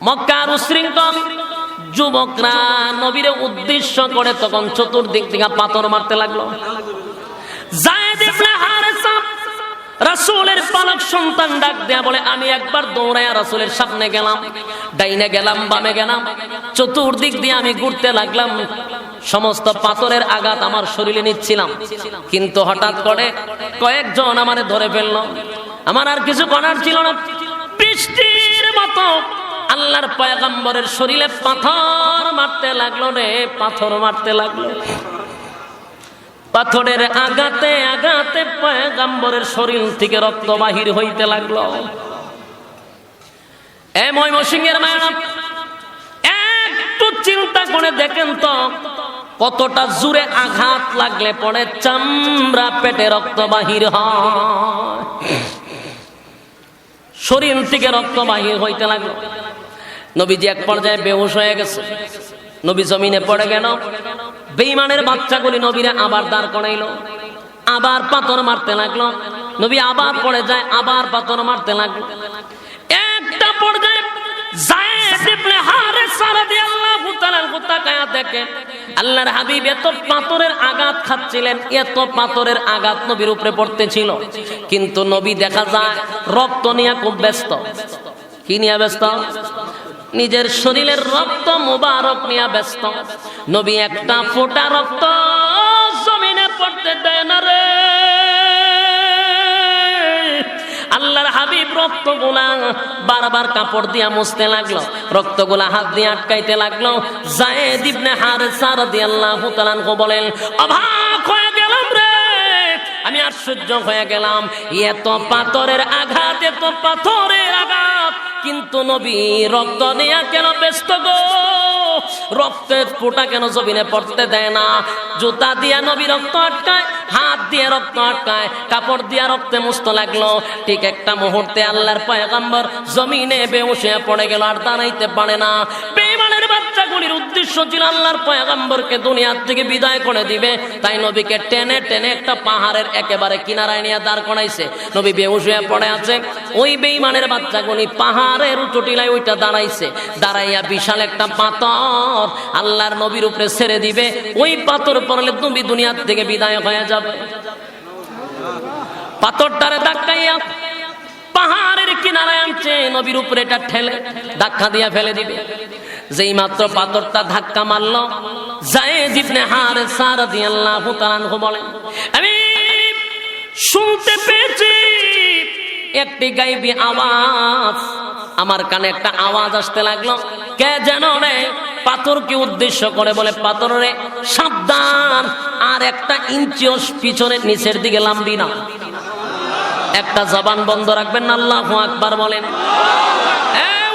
মক্কার উশৃঙ্খল যুবকরা নবীরে উদ্দেশ্য করে তখন চতুর্দিক থেকে পাথর মারতে লাগলো। যায়েদ ইবনে হারেসা রাসূলের পালক সন্তান ডাক দেয়া বলে, আমি একবার দৌড়ায়া রাসূলের সামনে গেলাম, ডাইনে গেলাম, বামে গেলাম, চতুর্দিক দিয়ে আমি ঘুরতে লাগলাম, সমস্ত পাথরের আঘাত আমার শরীরে নিচ্ছিলাম, কিন্তু হঠাৎ করে কয়েকজন আমারে ধরে ফেললো। আমার আর কিছু করার ছিল না, বৃষ্টির মতো আল্লাহর পয়গম্বরের শরীরে পাথর মারতে লাগলো রে, পাথর মারতে লাগলো। পাথরের আঘাতে আঘাতে পয়গম্বরের শরীর থেকে রক্ত বাহির হইতে লাগলো। এ ময়মনসিংহের মায়েরা, একটু চিন্তা করে দেখেন তো, কতটা জোরে আঘাত লাগলে পরে চামড়া পেটে রক্ত বাহির হয়, শরীর থেকে রক্ত বাহির হইতে লাগলো। নবীজি এক পর্যায়ে বেহুশ হয়ে গেছে, নবী জমিনে পড়ে গেল। বেঈমানের বাচ্চাগুলি নবীরা আবার দাঁড় করাইলো, আবার পাথর মারতে লাগলো। নবী আবার পড়ে যায়, আবার পাথর মারতে লাগলো। একটা পর্যায়ে যায়েদ ইবনে হারেসা রাদিয়াল্লাহু তাআলা তাকায়া দেখে আল্লাহর হাবিব এত পাথরের আঘাত খাচ্ছিলেন, এত পাথরের আঘাত নবীর উপরে পড়তেছিল, কিন্তু নবী দেখা যায় রক্ত নিয়ে খুব ব্যস্ত। কি নিয়ে ব্যস্ত? নিজের শরীরের রক্ত মুবারক নিয়ে ব্যস্ত। নবী একটা ফোঁটা রক্ত জমিনে পড়তে দেয় না রে। আল্লাহর হাবিব রক্তগুলা বারবার কাপড় দিয়া মুছতে লাগলো, রক্তগুলা হাত দিয়ে আটকাইতে লাগলো। যায়েদ ইবনে হারেসা রাদিয়াল্লাহু তাআলা বলেন, অবাক হয়ে গেলাম রে, আমি আশ্চর্য হয়ে গেলাম, এত পাথরের আঘাত, এত পাথরের আঘাত, কিন্তু নবী রক্ত নিয়ে কেন ব্যস্ত গো? রক্তের ফোঁটা কেন জমিনে পড়তে দেয় না? জুতা দিয়া নবী রক্ত আটকায়, হাত দিয়ে রক্ত আটকায়, কাপড় দিয়া রক্তে মুছতে লাগলো। ঠিক একটা মুহূর্তে আল্লাহর পয়গম্বর জমিনে বেহুশ হয়ে পড়ে গেল, আর দাঁড়াইতে পারে না। বেঈমানের বাচ্চাগুলির উদ্দেশ্য ছিল আল্লাহর পয়গম্বরকে দুনিয়া থেকে বিদায় করে দিবে, তাই নবীকে টেনে টেনে একটা পাহাড়ের একেবারে কিনারায় নিয়ে দাঁড় করাইছে। নবী বেহুশ হয়ে পড়ে আছে, ওই বেঈমানের বাচ্চাগুলি পাহাড়ের চটিলায় ওইটা দাঁড়াইছে, দাঁড়াইয়া বিশাল একটা পাথর আল্লাহর নবীর উপরে ছেড়ে দিবে। ওই পাথর পড়লে নবী দুনিয়া থেকে বিদায় হয়ে যাবে। পাথরটারে ধাক্কাইয়া পাহাড়ের কিনারায় আনছে, নবীর উপরে এটা ঠেলে ধাক্কা দিয়া ফেলে দিবে। যেই মাত্র পাথরটা ধাক্কা মারলো, যায়েদ ইবনে হারেসা রাদিয়াল্লাহু তাআলা বলেন, আমি শুনতে পেয়েছি একটি গায়বী আওয়াজ, আমার কানে একটা আওয়াজ আসতে লাগলো। কে যেন রে পাথরকে উদ্দেশ্য করে বলে, পাথর রে সাবধান, আর একটা ইঞ্চিও পিছনে নিচের দিকে লাম্বি না। একটা জবান বন্ধ রাখবেন না, আল্লাহু আকবার বলেন।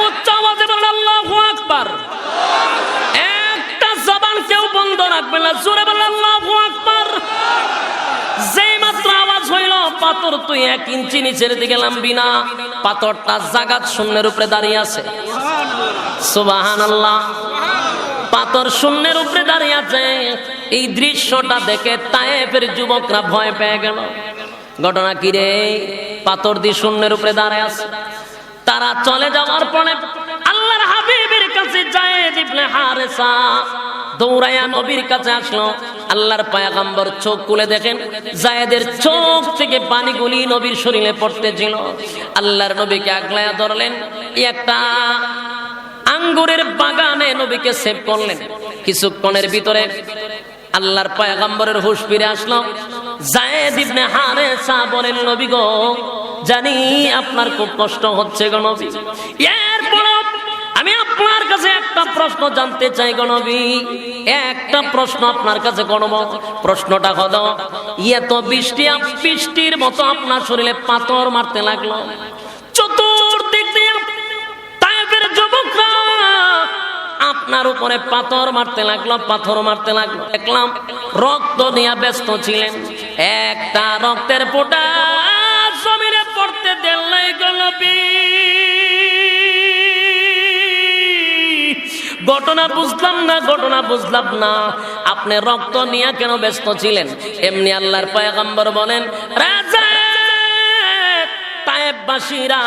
উচ্চ আওয়াজে বলেন আল্লাহু আকবার। একটা জবান কেউ বন্ধ রাখবেন না, জোরে বলেন আল্লাহু আকবার। যেই মাত্র আওয়াজ হইল, পাথর তুই 1 ইঞ্চি নিচের দিকে লাম্বি না, পাথরটা জাগাত শূন্যের উপরে দাঁড়িয়ে আছে। সুবহানাল্লাহ। পাথর শূন্যের উপরে দাঁড়িয়ে আছে। এই দৃশ্যটা দেখে তায়েফের যুবকরা ভয় পেয়ে গেল। ঘটনা কি রে? পাথর দিয়ে শূন্যের উপরে দাঁড়িয়ে আছে। তারা চলে যাওয়ার পরে আল্লাহর হাবিবের কাছে যায়েদ ইবনে হারেসা দৌড়ায়া নবীর কাছে আসলো। আল্লাহর পয়গম্বর চোখ খুলে দেখেন, যায়েদের চোখ থেকে পানিগুলি নবীর শরীরে পড়তেছিল। আল্লাহর নবীকে আগলায়া ধরলেন, একটা আঙ্গুরের বাগানে নবীকে সেভ করলেন। কিছুক্ষণের ভিতরে আল্লাহর পয়গম্বরের হুঁশ ফিরে আসলো। যায়েদ ইবনে হারেসা বলেন, নবী গো, জানি আপনার খুব কষ্ট হচ্ছে গো নবী, এরপর আমি আপনার কাছে একটা প্রশ্ন জানতে চাই গো নবী, একটা প্রশ্ন আপনার কাছে করব। প্রশ্নটা হলো, এত বৃষ্টির মতো আপনার শরীরে পাথর মারতে লাগলো, চতুর্দিক দিয়ে তায়েফের যুবকরা আপনার উপরে পাথর মারতে লাগলো, পাথর মারতে লাগলো। দেখলাম রক্ত নিয়ে ব্যস্ত ছিলেন, একটা রক্তের ফোঁটা জমিনে পড়তে দেন নাই গো নবী। ঘটনা বুঝলাম না, আপনি রক্ত নিয়ে কেন ব্যস্ত ছিলেন? এমনি আল্লাহর পয়গম্বর বলেন, রাজা তায়েফবাসীরা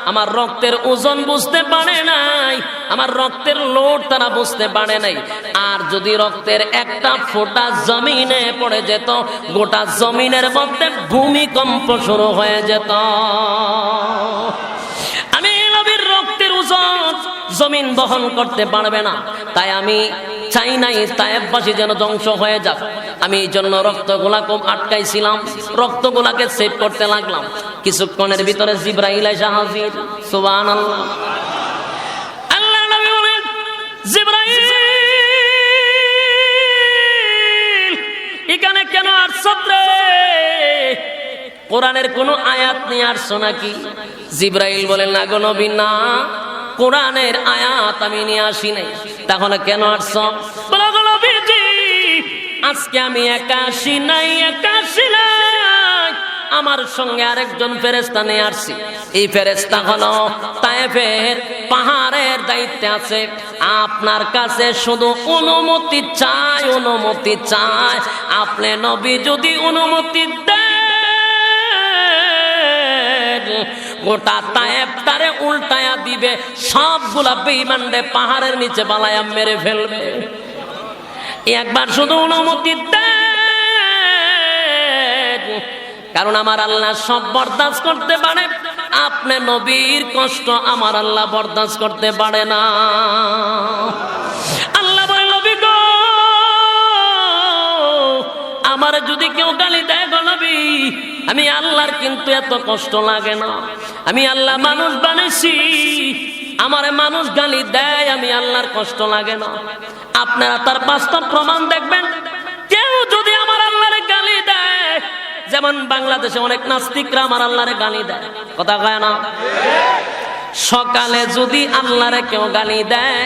আমার রক্তের ওজন বুঝতে পারে নাই, আমার রক্তের লোড তারা বুঝতে পারে নাই। আর যদি রক্তের একটা ফোঁটা জমিনে পড়ে যেত, গোটা জমিনের মধ্যে ভূমিকম্প শুরু হয়ে যেত। আমি নবীর রক্তের ওজন জমিন বহন করতে পারবে না, তাই আমি চাই নাই তায়েফবাসী যেন ধ্বংস হয়ে যাক। আমি এই জন্য রক্তগুলাকে আটকাইছিলাম, রক্তগুলাকে সেভ করতে লাগলাম। কিছুক্ষণের ভিতরে জিবরাইল এসে হাজির। সুবহানাল্লাহ। আল্লাহ নবী বলেন, জিবরাইল এখানে কেন আসছো রে? কোরআনের কোন আয়াত নিয়ে আসছো নাকি? জিবরাইল বলেন, না গো নবী, না, কোরআনের আয়াত আমি নিয়ে আসি নাই। তাহলে কেন আসছো? বলো গো নবীজি, আজকে আমি একা আসি নাই, আমার সঙ্গে আরেকজন ফেরেশতা নিয়ে আসছি। এই ফেরেশতা হলো তায়েফের পাহাড়ের দায়িত্বে আছে। আপনার কাছে শুধু অনুমতি চাই, অনুমতি চাই। আপনি নবী যদি অনুমতি দেন, গোটা তায়েফ তারে উল্টায়া দিবে, সবগুলা বেঈমানরে পাহাড়ের নিচে বালায়া মেরে ফেলবে। একবার শুধু অনুমতি দেন, কারণ আমার আল্লাহ সব বরদাস্ত করতে পারে। আপনি নবীর কষ্ট আমার আল্লাহ বরদাস্ত করতে পারে না। আল্লাহ বলে, নবী গো, আমার যদি কেউ গালি দেয় গো নবী, আমি আল্লাহর কিন্তু এত কষ্ট লাগে না। আমি আল্লাহ মানুষ বানাইছি, আমারে মানুষ গালি দেয়, আমি আল্লাহর কষ্ট লাগে না। আপনারা তার বাস্তব প্রমাণ দেখবেন। কেউ যদি আমার আল্লাহরে গালি দেয়, যেমন বাংলাদেশে অনেক নাস্তিকরা আমার আল্লাহরে গালি দেয়, কথা কয় না? সকালে যদি আল্লাহরে কেউ গালি দেয়,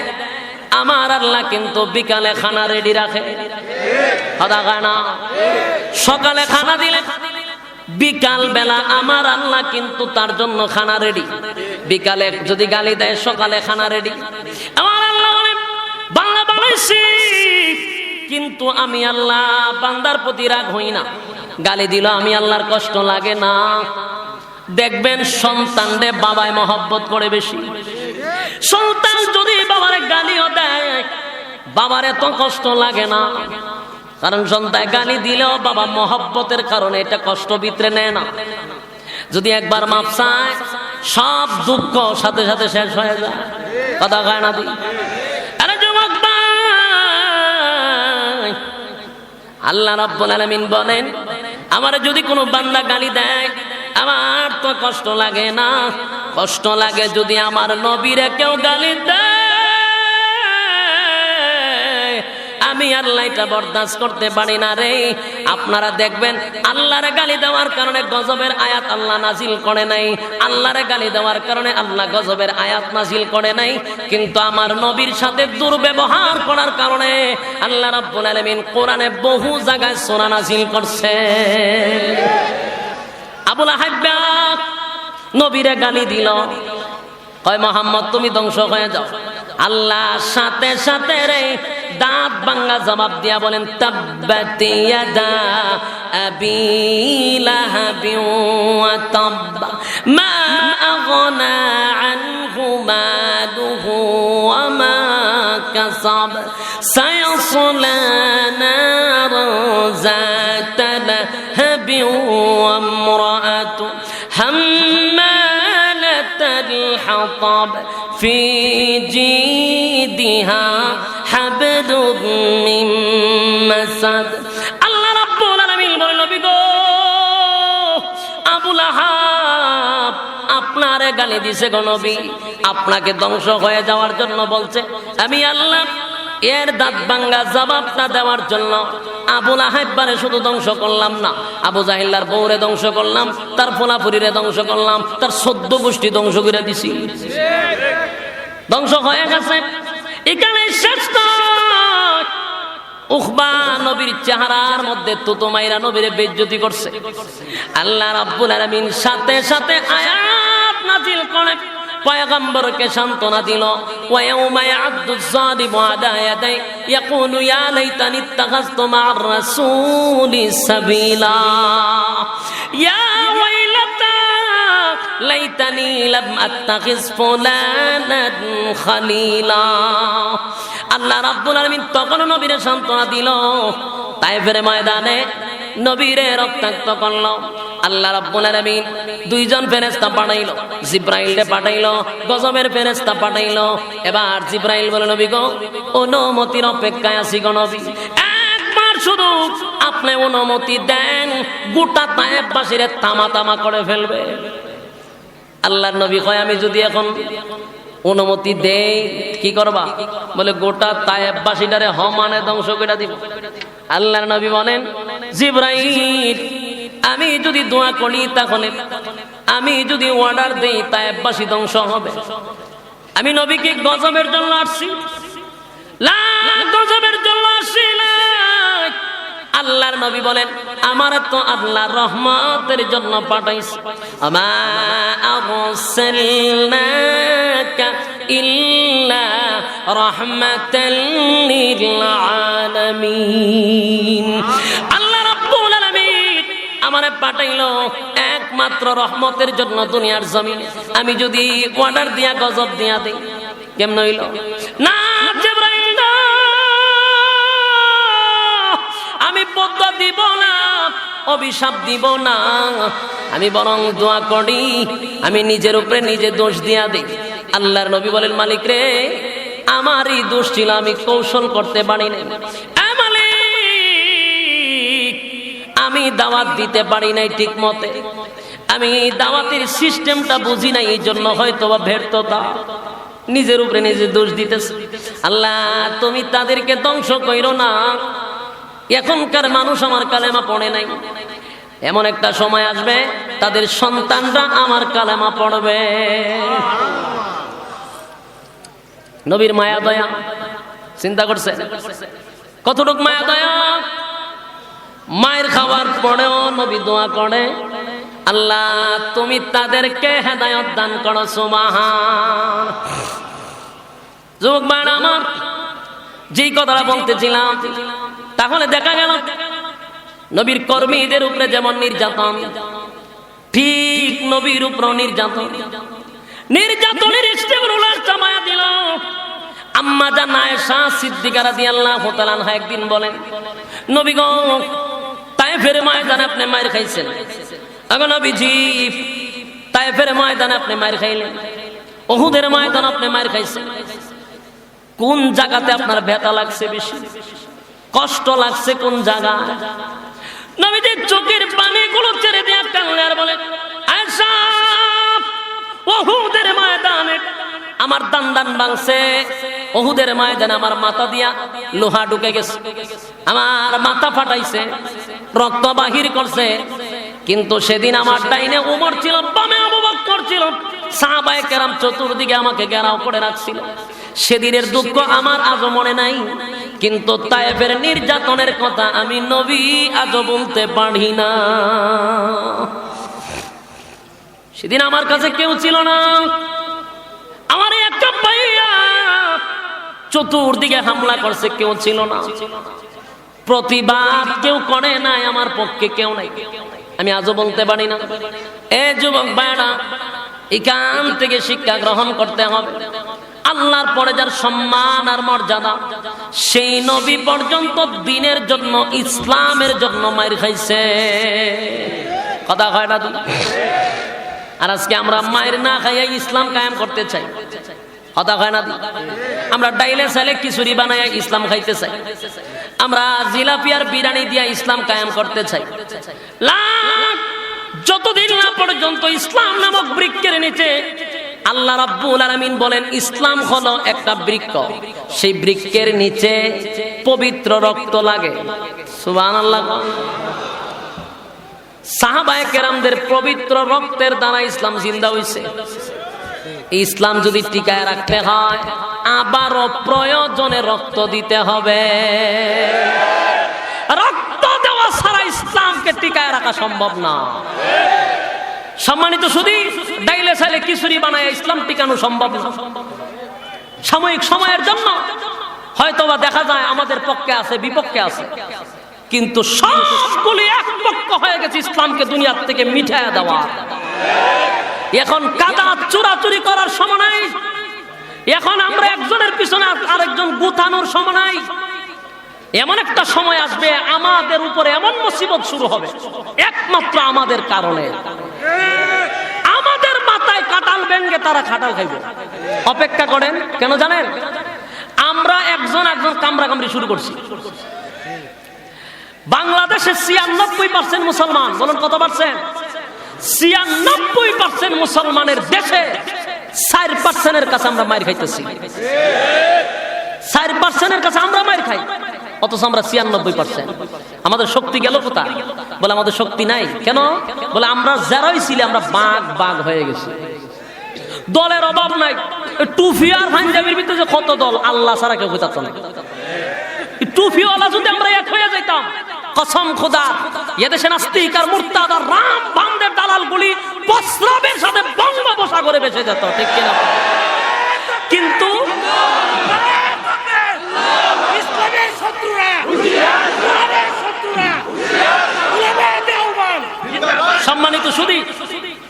আমার আল্লাহ কিন্তু বিকালে খানা রেডি রাখে, কথা কয় না? সকালে খানা দিলে বিকাল বেলা আমার আল্লাহ কিন্তু তার জন্য খানা রেডি। বিকালে যদি গালি দেয়, সকালে খানা রেডি। আমার আল্লাহ বলে, বাংলা বানাইছি, কিন্তু আমি আল্লাহ বান্দার প্রতি রাগ হই না। গালি দিল আমি আল্লাহর কষ্ট লাগে না। দেখবেন সন্তানরে বাবায় মহব্বত করে বেশি। সন্তান যদি বাবারে গালিও দেয়, বাবার এত কষ্ট লাগে না, কারণ সন্তান গালি দিলেও বাবা মহব্বতের কারণে এটা কষ্ট ভিতরে নেয় না। যদি একবার মাপ চায়, সব দুঃখ সাথে সাথে শেষ হয়ে যায়, কথা কয় না? আরে যুবক ভাই, আল্লাহ রাব্বুল আলামিন বলেন, আমার যদি কোনো বান্দা গালি দেয়, আমার তো কষ্ট লাগে না। কষ্ট লাগে যদি আমার নবীরে কেউ গালি দেয়, আমি আল্লাহ এটা বরদাস্ত করতে পারি না রে। আপনারা দেখবেন, আল্লাহরে গালি দেওয়ার কারণে গজবের আয়াত আল্লাহ নাজিল করে নাই, আল্লাহরে গালি দেওয়ার কারণে আল্লাহ গজবের আয়াত নাজিল করে নাই। কিন্তু আমার নবীর সাথে দুর্ব্যবহার করার কারণে আল্লাহ রাব্বুল আলামিন কোরআনে বহু জায়গায় সূরা নাজিল করছে। আবু লাহাব নবীরে গালি দিল, কয় মুহাম্মদ তুমি ধ্বংস হয়ে যাও। আল্লাহ সাথে সাথে রে দাঁত ভাঙা জবাব দিয়া বলেন, তাব্বাত ইয়াদা আবি লাহাবি ওয়া তাব্বা মা আগনা আনহু মালুহু ওয়া মা কাসাব সায়াসলা নারান যাতা লাহাবি ওয়া ইমরাআতু হাম্মালাতাল হাতাব ফি জিদিহা হাবলুম মিন মাসাদ। আল্লাহ রাব্বুল আলামিন বলেন, নবী গো, আবু লাহাব আপনারে গালি দিছে গো নবী, আপনাকে ধ্বংস হয়ে যাওয়ার জন্য বলছে। আমি আল্লাহ এর দাঁত ভাঙ্গা জবাবটা দেওয়ার জন্য আবু লাহাবরে শুধু ধ্বংস করলাম না, আবু জাহিল্লার বউরে ধ্বংস করলাম, তার ফোলাফুরিরে ধ্বংস করলাম, তার 14 গোষ্ঠী ধ্বংস করে দিছি। ধ্বংস হয়ে গেছে। এখানে শেষ নয়, উখবা নবীর চেহারার মধ্যে তুতো মাইরা নবীরে বেইজ্জতি করছে। আল্লাহ রাব্বুল আলামিন সাথে সাথে আয়াত নাজিল করে পয়গম্বরকে সান্ত্বনা দিল, ওয়া ইয়াউমা ইয়া'আদ্দু যালিমু আলা ইয়াদাই ইয়াকুলু ইয়া লাইতানি ইত্তাখাযতু মা'আর রাসূলি সাবিলা ইয়া ওয়াইলাতা লাইতানি লাম আত্তাখিজ ফুলানান খালিলা। আল্লাহ রাব্বুল আলামিন তখন নবীরে সান্ত্বনা দিল। তায়েফের ময়দানে নবীরে রক্তাক্ত করল। আল্লাহ রাব্বুল আলামিন দুইজন ফেরেশতা পাঠাইলো, জিব্রাইলকে পাঠাইলো, গজবের ফেরেশতা পাঠাইলো। এবার জিব্রাইল বলে, নবী গো, অনুমতির অপেক্ষায় আছি গো নবী, একবার শুধু আপনি অনুমতি দেন, গোটা তায়েফবাসীরে তামা তামা করে ফেলবে। আল্লাহর নবী কয়, আমি যদি এখন অনুমতি দেই কি করবা? বলে, গোটা তায়েফবাসীটারে সমানে ধ্বংস করে দিব। আল্লাহর নবী বলেন, জিব্রাইল, আমি যদি দোয়া করি, তাহলে আমি যদি অর্ডার দেই, তায়েফবাসী ধ্বংস হবে। আমি নবীকে গজবের জন্য আসছি, গজবের জন্য আসছি না। আল্লাহর নবী বলেন, আমার তো আল্লাহর রহমতের জন্য পাঠাইছি। আমা আরসালনাকা ইল্লা রাহমাতাল লিল আলামিন। আল্লাহ রাব্বুল আলামিন আমারে পাঠাইলো একমাত্র রহমতের জন্য দুনিয়ার জমিনে। আমি যদি অর্ডার দিয়া গজব দিয়া দেই, কেমন হইল? না জিবরাইল, আমি বদয়া দিব না, অভিশাপ দিব না, আমি বরং দোয়া করি, আমি নিজের উপরে নিজে দোষ দিয়া দেই। আল্লাহর নবী বলেন, মালিক রে, আমারই দোষ ছিল, আমি কৌশল করতে পারি নাই। মালিক, আমি দাওয়াত দিতে পারি নাই ঠিক মতে, আমি দাওয়াতের সিস্টেমটা বুঝি নাই, এই জন্য হয়তো বা ব্যর্থতা, নিজের উপরে নিজে দোষ দিতেছে। আল্লাহ, তুমি তাদেরকে ধ্বংস কইরো না। এখনকার মানুষ আমার কালেমা পড়ে নাই, এমন একটা সময় আসবে তাদের সন্তানরা আমার কালেমা পড়বে। নবীর মায়া দয়া চিন্তা করছে কতটুক মায়া দয়া। মায়ের খাবার পরেও নবী দোয়া করে, আল্লাহ তুমি তাদেরকে হেদায়েত দান করো। সুবহান। যুবক ভাইরা আমার, যেই কথাটা বলতেছিলাম, তাহলে দেখা গেল নবীর কর্মীদের উপরে যেমন নির্যাতন, ঠিক নবীর উপর নির্যাতন। নির্যাতনের স্টেপ রোলার চামায়া দিল। আম্মা জান আয়েশা সিদ্দিকা রাদিয়াল্লাহু তাআলা আনহা একদিন বলেন, নবী গো, তায়েফের ময়দানে আপনি মার খাইছেন। আগো নবীজি, তায়েফের ময়দানে আপনি মার খাইলেন, উহুদের ময়দানে আপনি মার খাইছেন, কোন জায়গাতে আপনার ব্যথা লাগছে বেশি, কষ্ট লাগছে কোন জায়গায়? নবীজি চোখের পানিগুলো ছেড়ে দিয়ে কান্না আর বলে, আয়েশা, উহুদের ময়দানে আমার দান ভাঙছে, উহুদের ময়দানে আমার মাথা দিয়া লোহা ঢুকে গেছে, আমার মাথা ফাটাইছে, রক্ত বাহির করছে। কিন্তু সেদিন আমার ডাইনে ওমর ছিল, বামে আবু বকর ছিল, সাহাবায়ে কেরাম চতুর্দিকে আমাকে ঘেরাও করে রাখছিল। সেদিনের দুঃখ আমার আজও মনে নাই, কিন্তু তায়েফের নির্যাতনের কথা আমি নবী আজও বলতে পারি না। সেদিন আমার কাছে কেউ ছিল না, আমার একটা ভাইয়া চতুর্দিকে হামলা করছে, কেউ ছিল না, প্রতিবাদ কেউ করে নাই, আমার পক্ষে কেউ নাই, আমি আজও বলতে পারি না। এ যুবক ভাইরা, এখান থেকে শিক্ষা গ্রহণ করতে হবে। আল্লাহর পরে যার সম্মান আর মর্যাদা, সেই নবী পর্যন্ত দিনের জন্য, ইসলামের জন্য মার খাইছে। কথা হয় না? আর আজকে আমরা মায়ের না খাইয়া ইসলাম কায়েম করতে চাই। কথা হয় না? আমরা ডাইলে চাইলে খিচুড়ি বানাইয়া ইসলাম খাইতে চাই, আমরা জিলাপি আর বিরিয়ানি দিয়া ইসলাম কায়েম করতে চাই। যতদিন না পর্যন্ত ইসলাম নামক বৃক্ষের নিচে আল্লাহ রাব্বুল আলামিন বলেন, ইসলাম হলো একটা বৃক্ষ, সেই বৃক্ষের নিচে পবিত্র রক্ত লাগে। সুবহানাল্লাহ। সাহাবায়ে কেরামদের পবিত্র রক্তের দ্বারা ইসলাম জিন্দা হইছে। ইসলাম যদি টিকায় রাখতে হয়, আবারও প্রয়োজনে রক্ত দিতে হবে। রক্ত দেওয়া ছাড়া ইসলামকে টিকায় রাখা সম্ভব না। সম্মানিত শুধু ডাইলে চাইলে খিচুড়ি বানায় ইসলাম টিকানো সম্ভব না। সাময়িক সময়ের জন্য হয়তোবা দেখা যায় আমাদের পক্ষে আছে, বিপক্ষে আছে, কিন্তু সবগুলি এক পক্ষ হয়ে গেছে ইসলামকে দুনিয়ার থেকে মিটাইয়া দেওয়া। এখন কাদা চুরাচুরি করার সময় নাই, এখন আমরা একজনের পিছনে আরেকজন গুতানোর সময় নাই। এমন একটা সময় আসবে আমাদের উপরে এমন মুসিবত শুরু হবে একমাত্র আমাদের কারণে। আমাদের মাথায় কাঁঠাল ভেঙে তারা খাটাল খাইবে। অপেক্ষা করেন, কেন জানেন? আমরা একজন কামড়াকামড়ি শুরু করছি। বাংলাদেশে 96% মুসলমান, বলুন কত পার্সেন্ট? 96% মুসলমানের দেশে 4%-এর কাছে আমরা মার খাইতেছি। 4%-এর কাছে আমরা মার খাই, অথচ আমরা 96%। আমাদের শক্তি গেল কোথায়? বলে আমাদের শক্তি নাই। কেন? বলে আমরা যারাই ছিলাম আমরা বাঘ হয়ে গেছি। দলের অভাব নাই। টুপি আর পাঞ্জাবির ভিতরে কত দল, আল্লাহ ছাড়া কেউ হইতাত না। টুপিওয়ালা যদি আমরা এক হয়ে যাইতাম, কসম খোদার এদেশে নাস্তিক আর মুরতাদ আর রাম বামদের দালালগুলি প্রস্রাবের সাথে বঙ্গোপসাগরে ভেসে যেত, ঠিক কিনা? কিন্তু সম্মানিত শুধু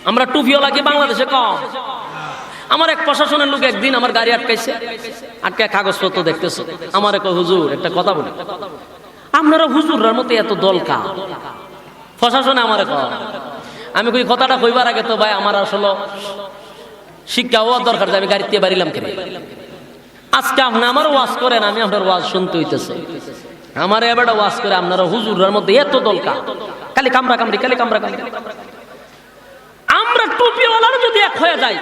আমরা টুপিওয়ালাকে বাংলাদেশে কম। আমার এক প্রশাসনের লোক একদিন আমার গাড়ি আটকাইছে, আটকে কাগজপত্র দেখতেছে। আমার এক হুজুর একটা কথা বলে, আপনারা হুজুরের মতো এত দল কা? প্রশাসনে আমার আমি কই কথাটা কইবার আগে তো ভাই আমার আসলে শিক্ষা হওয়ার দরকার, আমি গাড়িতে বাড়িলাম কেন? আজকে আপনি আমার ওয়াজ করেন, আমি আপনার ওয়াজ শুনতে হইতেছে। আমার এবার ওয়াজ করে আপনারা হুজুরের মধ্যে এত দল কা? খালি কামড়া কামড়ি, খালি কামড়া কামড়ি। আমরা টুপিওয়ালার যদি এক হয়ে যাই,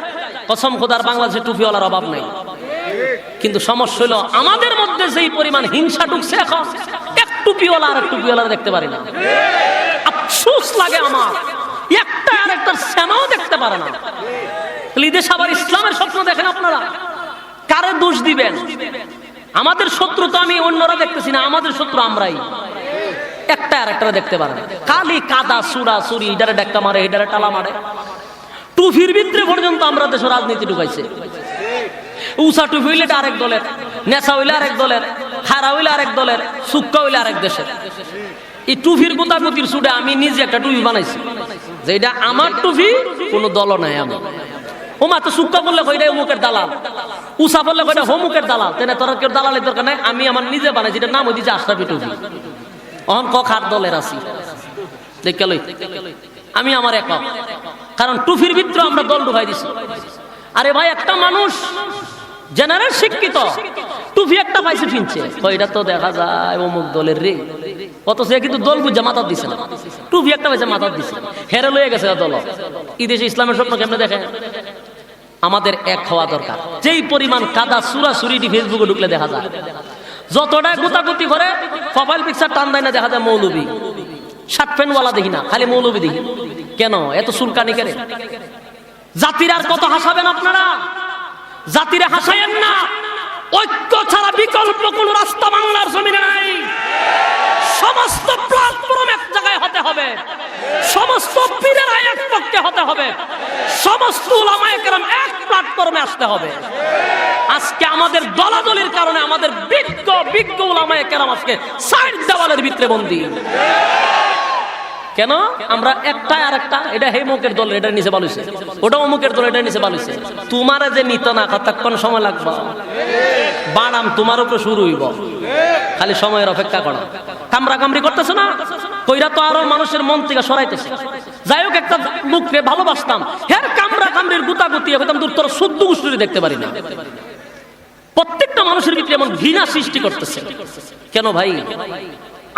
কসম খোদার বাংলাদেশে টুপিওয়ালার অভাব নাই। কিন্তু সমস্যা হলো আমাদের মধ্যে যেই পরিমাণ হিংসা ঢুকছে, এখন এক টুপিওয়ালা আর এক টুপিওয়ালা দেখতে পারি না। আফসোস লাগে আমার, একটা আর একটার সেনাও দেখতে পারে না। লিদেশ আবার ইসলামের স্বপ্ন দেখেন আপনারা, কারে দোষ দিবেন? আমাদের শত্রু তো আমি অন্যরা দেখতেছি না, আমাদের শত্রু আমরাই। একটা আর একটা দেখতে পারে না, খালি কাদা সুরা সুরি, এটারে ডাক্কা মারে, এটারে টালা মারে। টুপির ভিতরে পর্যন্ত আমরা দেশের রাজনীতি ঢুকাইছে। উষা টুপি হইলে আরেক দলের, নেশা হইলে আরেক দলের, খারা হইলে আরেক দলের, সুক্কা হইলে আরেক দেশের। এই টুপির গোতাগুতির সুডে আমি নিজে একটা টুপি বানাইছি, যে এটা আমার টুপি, কোন দল নাই আমার। ও মা তো সুক্কা বললে কইটা অমুকের দালাল, উষা বললে কইটা হোমুকের দালাল। তেনে তোর কেউ দালালের দরকার নাই, আমি আমার নিজে বানাইছি, এটার নাম হইছে আশরাফি টুপি। অহন খার দলের আছি দেখে লই, আমি আমার একক। কারণ টুপির ভিতরে আমরা দল ঢুকাই দিছি। আরে ভাই, একটা মানুষ জেনারেল শিক্ষিত, টুপি একটা পাইছে ফিনছে, এটা তো দেখা যায় অমুক দলের রে, অথচ কিন্তু দল বুঝে মাথার দিছে না, টুপি একটা পাইছে মাথার দিছে, হেরে লয়ে গেছে দল। এই দেশে ইসলামের স্বপ্ন কেমনে দেখে? আমাদের এক হওয়া দরকার। যেই পরিমাণ কাদা সুরা সুরিটি ফেসবুকে ঢুকলে দেখা যায়, যতটা গুতাগুতি করে প্রোফাইল পিকচার টান দেয় না, দেখা যায় মৌলবী, শার্ট প্যান্টওয়ালা দেখি না, খালি মৌলবী দেখি। কেন এত চুলকানি করে? জাতির আর কত হাসাবেন আপনারা? জাতিরে হাসায়েন না। ঐক্য ছাড়া বিকল্প কোন রাস্তা বাংলার জমিনে নাই। সমস্ত প্ল্যাটফর্ম এক জায়গায় হতে হবে, সমস্ত পীরেরা এক পক্ষে হতে হবে, সমস্ত উলামায়ে কেরাম এক প্ল্যাটফর্মে আসতে হবে। আজকে আমাদের দলাদলির কারণে আমাদের বিজ্ঞ উলামায়ে কেরাম আজকে সাইড দেওয়ালের ভিতরে বন্দী। কেন? আমরা একটা আর একটা, এটা হেমুকের দল, এটার নিচে বালুছে, ওটা অমুকের দল, এটার নিচে বালুছে। তোমার যে নিত না, কতক্ষণ সময় লাগবে? বানাম তোমার উপরে শুরু হইব, খালি সময়ের অপেক্ষা করো। কামরা কামড়ি করতেছে না, কইরা তো আরো মানুষের মন থেকে সরাইতেছে। যাই হোক, একটা লোককে ভালোবাসতাম, হের কামরা কামড়ির গুতাগুতি হইতাম, দূর তোর শুদ্ধ গুষ্টি দেখতে পারি না। প্রত্যেকটা মানুষের ভিতরে এমন ঘৃণা সৃষ্টি করতেছে। কেন ভাই?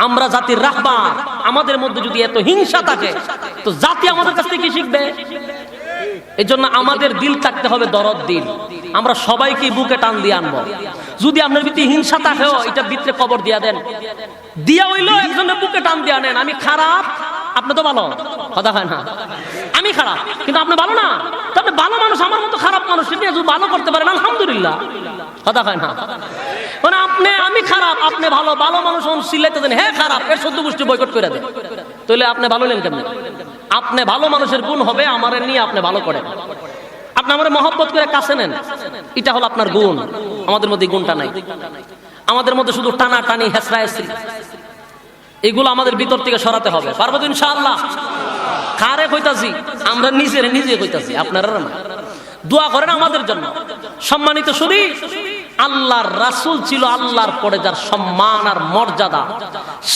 আমরা জাতির রাহবার, আমাদের মধ্যে যদি এত হিংসা থাকে, তো জাতি আমাদের কাছ থেকে কি শিখবে? এই জন্য আমাদের দিল থাকতে হবে দরদ দিল। আমরা সবাইকে বুকে টান দিয়ে আনবো। যদি আপনার ভিতরে হিংসা থাকেও, এটা ভিতরে কবর দিয়া দেন, দিয়া হইলো একজনের বুকে টান দিয়ে আনেন। আমি খারাপ, আপনি তো ভালো, কথা হয় না? আমি খারাপ কিন্তু আপনি ভালো না, তো আপনি ভালো মানুষ, আমার মতো খারাপ মানুষ যদি ভালো করতে পারেন আলহামদুলিল্লাহ, কথা হয় না? মানে আমি খারাপ, আপনি ভালো, ভালো মানুষ সিলাইতে দেন, হ্যাঁ খারাপ, এর সদ্য গোষ্ঠী বয়কট করে দেন, তাহলে আপনি ভালো নেন কেমন? আপনি ভালো মানুষের গুণ হবে আমার নিয়ে আপনি ভালো করেন, আপনি আমার মহব্বত করে কাছে নেন, এটা হলো আপনার গুণ। আমাদের মধ্যে গুণটা নাই, আমাদের মধ্যে শুধু টানা টানি, হেসরা হেসরি, এগুলো আমাদের ভিতর থেকে সরাতে হবে। পারবো তো ইনশাআল্লাহ? কারে কইতাছি? আমরা নিজে কইতাছি, আপনারা না। দোয়া করেন আমাদের জন্য। সম্মানিত শুধু আল্লাহর রাসূল ছিল আল্লাহর পরে যার সম্মান আর মর্যাদা,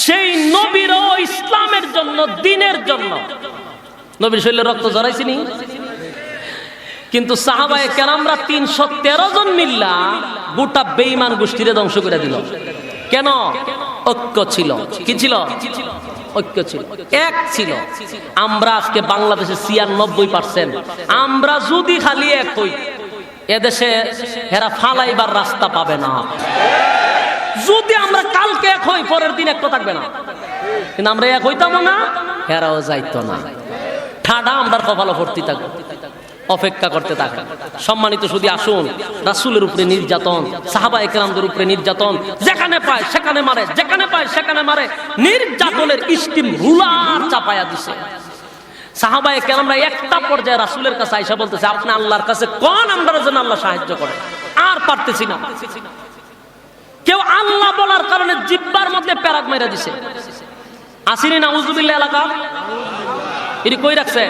সেই নবীরও ইসলামের জন্য, দ্বীনের জন্য নবীর শরীরে রক্ত ঝরাইছিনি। কিন্তু সাহাবায়ে কেরামরা 313 জন মিল্লা গোটা বেঈমান গোষ্ঠীরে ধ্বংস করে দিল। কেন? ঐক্য ছিল। কি ছিল? ঐক্য ছিল, এক ছিল। আমরা আজকে বাংলাদেশে 96%। আমরা যদি খালি এক হই, এদেশে এরা ফালাইবার রাস্তা পাবে না। যদি আমরা কালকে এক হই, পরের দিন একটা থাকবে না। কিন্তু আমরা এক হইতাম না, এরাও যাইতো না। ঠাডা আমরা কপালে ভর্তি থাকবো, অপেক্ষা করতে থাকে। সম্মানিত শুধু আসুন, রাসূলের উপরে নির্যাতন, সাহাবায়ে কেরামদের উপরে নির্যাতন, যেখানে পায় সেখানে মারে, যেখানে পায় সেখানে মারে। নির্যাতনের স্টিম রুলার চাপায়া দিছে। সাহাবায়ে কেরামরা একটা পর্যায়ে রাসূলের কাছে আইসা বলতেছে, আপনি আল্লাহর কাছে কোন আমরা যেন আল্লাহ সাহায্য করে, আর পারতেছি না। কেউ আল্লাহ বলার কারণে জিহ্বার মধ্যে প্যারাক মেরে দিছে। আসিনি নাউজুবিল্লাহ এলাকা এটি কই রাখছে?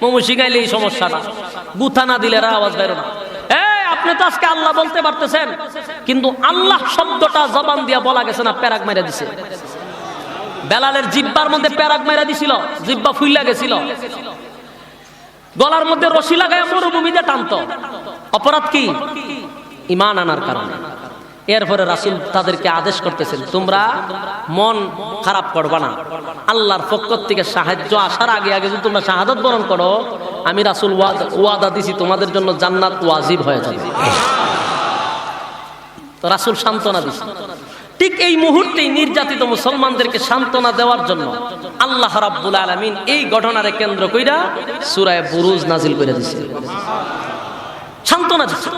মোমো শিখাইলে এই সমস্যাটা, গুথা না দিলে আওয়াজ বেরো না। আপনি তো আজকে আল্লাহ বলতে পারতেছেন, কিন্তু আল্লাহ শব্দটা জবান দিয়া বলা গেছে না, প্যারাক মেরে দিছে। বেলালের জিহ্বার মধ্যে প্যারাক মেরে দিছিল, জিহ্বা ফুইলা গেছিল। গলার মধ্যে রশি লাগায় মরুভূমিতে টানতো। অপরাধ কি? ঈমান আনার কারণে। এরপরে রাসূল তাদেরকে আদেশ করতেছেন, তোমরা মন খারাপ করবা না। আল্লাহর পক্ষ থেকে সাহায্য আসার আগে আগে যদি তোমরা শাহাদাত বরণ করো, আমি রাসূল ওয়াদা দিছি তোমাদের জন্য জান্নাত ওয়াজিব হয়ে যাবে। তো রাসূল সান্ত্বনা দিছে। ঠিক এই মুহূর্তেই নির্যাতিত মুসলমানদেরকে সান্ত্বনা দেওয়ার জন্য আল্লাহ রাব্বুল আলামিন এই ঘটনারে কেন্দ্র কইরা সূরা বুরুজ নাজিল করে দিয়েছে, সান্ত্বনা দিচ্ছে।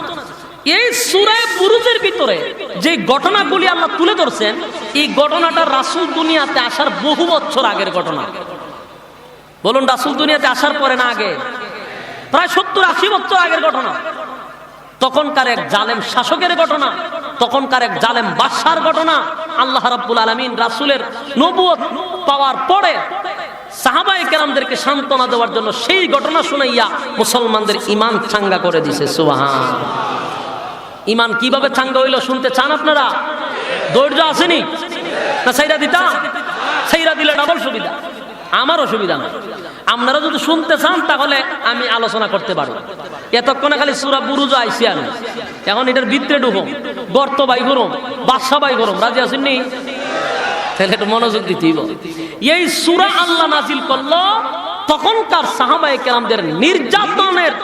এই সূরা বুরুজের ভিতরে যে ঘটনাগুলি আল্লাহ তুলে ধরছেন, এই ঘটনাটা রাসূল দুনিয়াতে আসার বহু বছর আগের ঘটনা। বলুন, রাসূল দুনিয়াতে আসার পরে না আগে? প্রায় 70-80 বছর আগের ঘটনা। তখনকার এক জালেম শাসকের ঘটনা, তখনকার এক জালেম বাদশার ঘটনা। আল্লাহ রাব্বুল আলামিন রাসূলের নবুয়ত পাওয়ার পরে সাহাবায়ে কেরামদেরকে সান্ত্বনা দেওয়ার জন্য সেই ঘটনা শুনাইয়া মুসলমানদের ঈমান চাঙ্গা করে দিয়েছে। সুবহানাল্লাহ। ঈমান কিভাবে চাঙ্গা হইল শুনতে চান আপনারা? ধৈর্য আসেনি না? সাইরা দিতাম, সাইরা দিলে ডাবল সুবিধা, আমার অসুবিধা নাই। আপনারা যদি শুনতে চান তাহলে আমি আলোচনা করতে পারি। এতক্ষণে খালি সূরা বুরুজ আইছি আমি, এখন এটার ভিতরে ঢুকুম, গর্ত বাই করুম, বাদশা বাই করুম। রাজি আছেন নি? তাহলে একটু মনোযোগ দিতেই। এই সূরা আল্লাহ নাজিল করলো, তখনকার সাহাবায়ে কেরামদের নির্যাতনের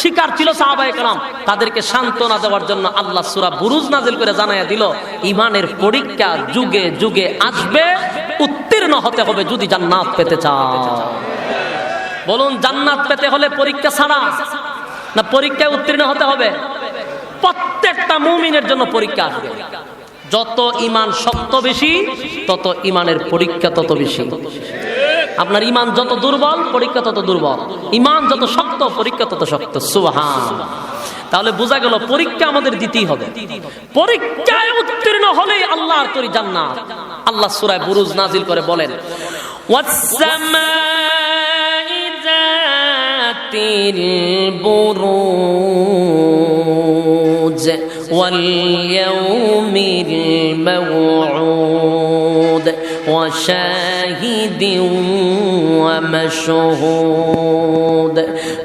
শিকার ছিল সাহাবায়ে কেরাম। তাদেরকে সান্ত্বনা দেওয়ার জন্য আল্লাহ সূরা বুরুজ নাজিল করে জানাইয়া দিল, ঈমানের পরীক্ষা যুগে যুগে আসবে, উত্তীর্ণ হতে হবে যদি জান্নাত পেতে চাও। বলুন, জান্নাত পেতে হলে পরীক্ষা ছাড়া না পরীক্ষায় উত্তীর্ণ হতে হবে? প্রত্যেকটা মুমিনের জন্য পরীক্ষা আসবে। যত ঈমান শক্ত বেশি, তত ঈমানের পরীক্ষা তত বেশি। আপনার ঈমান যত দুর্বল, পরীক্ষা তত দুর্বল। ঈমান যত শক্ত, পরীক্ষা তত শক্ত। সুবহানাল্লাহ। তাহলে বোঝা গেল পরীক্ষা আমাদের দিতেই হবে। পরীক্ষায় উত্তীর্ণ হলে আল্লাহর তৈরি জান্নাত। আল্লাহ সূরা বুরুজ নাজিল করে বলেন, ওয়াস-সামাই যাতিল বুরুজ ওয়াল ইয়াউমিল মাওউদ ওয়া শাহিদিন ওয়া মাশহুদ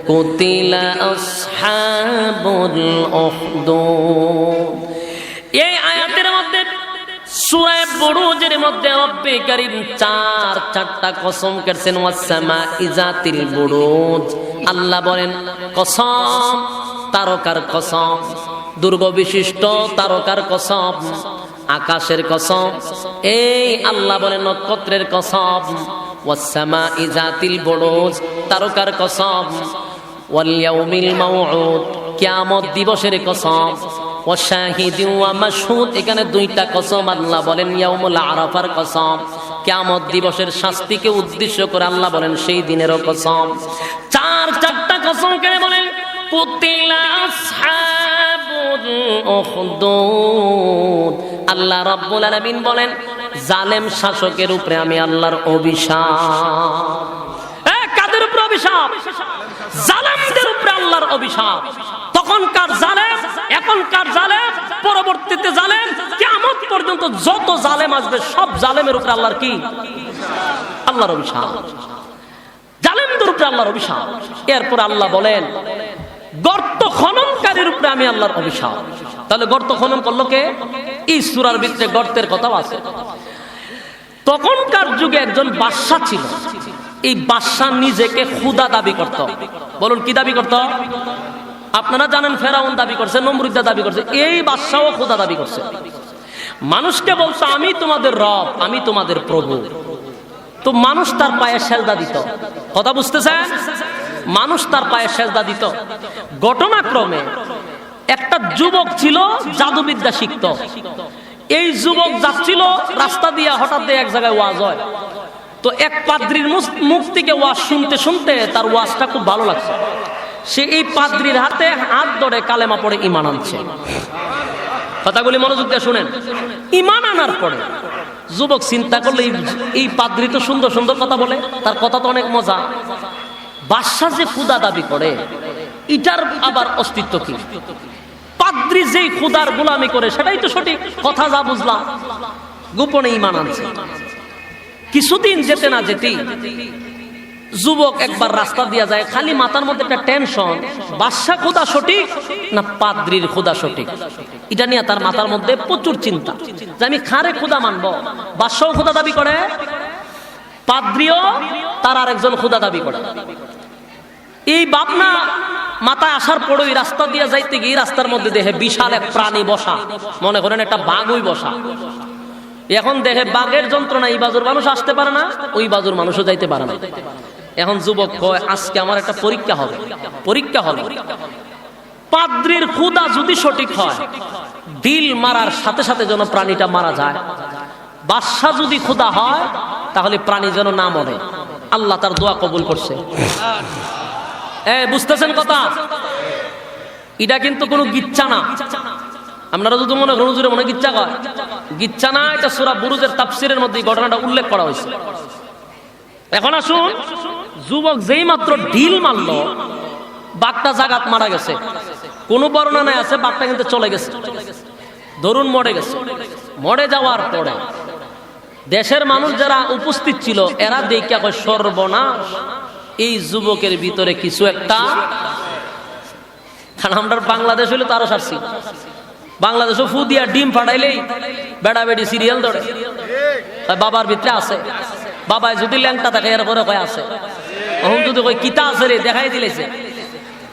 কুতিলা আসহাবুল উখদুদ। এই আয়াতের মধ্যে সূরা বুরুজের মধ্যে রব্বে কারীম চারটা কসম করেছেন। ওয়াস-সামাই যাতিল বুরুজ, আল্লাহ বলেন কসম, তারকার কসম, দুর্গ বিশিষ্ট তারকার কসম, আকাশের কসম। এই আল্লাহ বলেন নক্ষত্রের কসম। ওয়াস-সামাই যাতিল বুরুজ, তারকার কসম। ওয়াল ইয়াউমিল মাওউদ, কিয়ামত দিবসের কসম। ওয়া শাহিদিন ওয়া মাশহুদ, এখানে দুইটা কসম আল্লাহ বলেন। ইয়াউমুল আরাফার কসম, কিয়ামত দিবসের শাস্তিকে উদ্দেশ্য করে আল্লাহ বলেন সেই দিনেরও কসম। চারটা কসম কেন বলেন? কুতিলা আসহাবুল উখদুদ, আল্লাহ রাব্বুল আলামিন বলেন জালেম শাসকের উপরে আমি আল্লাহর অভিশাপ। কাদের উপরে অভিশাপ, জালেমদের উপরে আল্লাহর অভিশাপ। তখনকার জালেম, এখনকার জালেম, পরবর্তীতে জালেম, কিয়ামত পর্যন্ত যত জালেম আসবে সব জালেমের উপরে আল্লাহর কি? আল্লাহর অভিশাপ। জালেমদের উপরে আল্লাহর অভিশাপ। এরপর আল্লাহ বলেন গর্ত খননকারীর উপরে আমি আল্লাহর অভিশাপ। তাহলে গর্ত খনন করলো কে? এই সূরার ভিতরে গর্তের কথাও আছে। তখনকার যুগে একজন বাদশা ছিল। এই বাদশা নিজেকে খোদা দাবি করত। বলুন কি দাবি করত? আপনারা জানেন ফেরাউন দাবি করছে, নমরুদ দাবি করছে, এই বাদশাও খোদা দাবি করছে। মানুষকে বলতো আমি তোমাদের রব, আমি তোমাদের প্রভু। তো মানুষ তার পায়ে সেজদা দিত। কথা বুঝতেছেন? মানুষ তার পায়ে সেজদা দিত। ঘটনাক্রমে একটা যুবক ছিল জাদুবিদ্যা শিখত। এই যুবক যাচ্ছিল রাস্তা দিয়ে, হঠাৎ এক জায়গায় ওয়াজ হয়। তো এক পাদ্রীর মুখ থেকে ওয়াজ শুনতে শুনতে তার ওয়াজটা খুব ভালো লাগছে। সে এই পাদ্রীর হাতে হাত ধরে কালেমা পড়ে ঈমান আনছে। কথাগুলি মনোযোগ দিয়ে শুনেন। ঈমান আনার পরে যুবক চিন্তা করলে এই পাদ্রী তো সুন্দর সুন্দর কথা বলে, তার কথা তো অনেক মজা। বাদশা যে খোদা দাবি করে এটার আবার অস্তিত্ব কি? পাদ্রী যেই খোদার গোলামি করে সেটাই তো সঠিক কথা, যা বুঝলাম। গোপনে ঈমান আনছে। কিছুদিন যেতে না যেতেই যুবক একবার রাস্তা দিয়া যায়, খালি মাথার মধ্যে একটা টেনশন, বাদশা খোদা সঠিক না পাদ্রীর খোদা সঠিক। এটা নিয়ে তার মাথার মধ্যে প্রচুর চিন্তা যে আমি খারে খোদা মানবো। বাদশাও খোদা দাবি করে, পাদ্রীও তার আরেকজন খোদা দাবি করে। এই ভাবনা মাথায় আসার পরেই রাস্তা দিয়ে যাইতে গিয়ে রাস্তার মধ্যে দেখে বিশাল এক প্রাণী বসা। মনে করেন একটা বাঘই বসা। এখন দেখে বাঘের যন্ত্রণা, এই বাজুর মানুষ আসতে পারে না, ওই বাজুর মানুষও যাইতে পারে না। এখন যুবক কয় আজকে আমার একটা পরীক্ষা হবে। পরীক্ষা হলো পাদ্রীর খোদা যদি সঠিক হয়, দিল মারার সাথে সাথে যেন প্রাণীটা মারা যায়। বাদশা যদি খোদা হয় তাহলে প্রাণী যেন না মরে। আল্লাহ তার দোয়া কবুল করছে। বুঝতেছেন কথা? এটা কিন্তু কোনো গিচ্ছা না। আপনারা যদি মনে করেন হুজুরে মনে গিচ্ছা কয়, গিচ্ছা না, এটা সূরা বুরুজের তাফসীরের মধ্যে ঘটনাটা উল্লেখ করা হয়েছে। এখন আসুন, যুবক যেই মাত্র ঢিল মারল, বাঘটা জাগাত মারা গেছে। কোন বর্ণনায় আছে বাঘটা কিন্তু চলে গেছে, ধরুন মরে গেছে। মরে যাওয়ার পরে দেশের মানুষ যারা উপস্থিত ছিল এরা দেখে কয় সর্বনাশ, এই যুবকের ভিতরে কিছু একটা। কারণ আমরা বাংলাদেশ হইলে তো আরো সারছি। বাংলাদেশও ফু দিয়া ডিম ফাটাইলেই বেড়া বেড়ি সিরিয়াল ধরে, বাবার ভিতরে আছে। বাবায় যদি ল্যাংটা থাকে এরপরে কয় আছে। এখন যদি কই কিতা আছে রে দেখাই দিলেছে,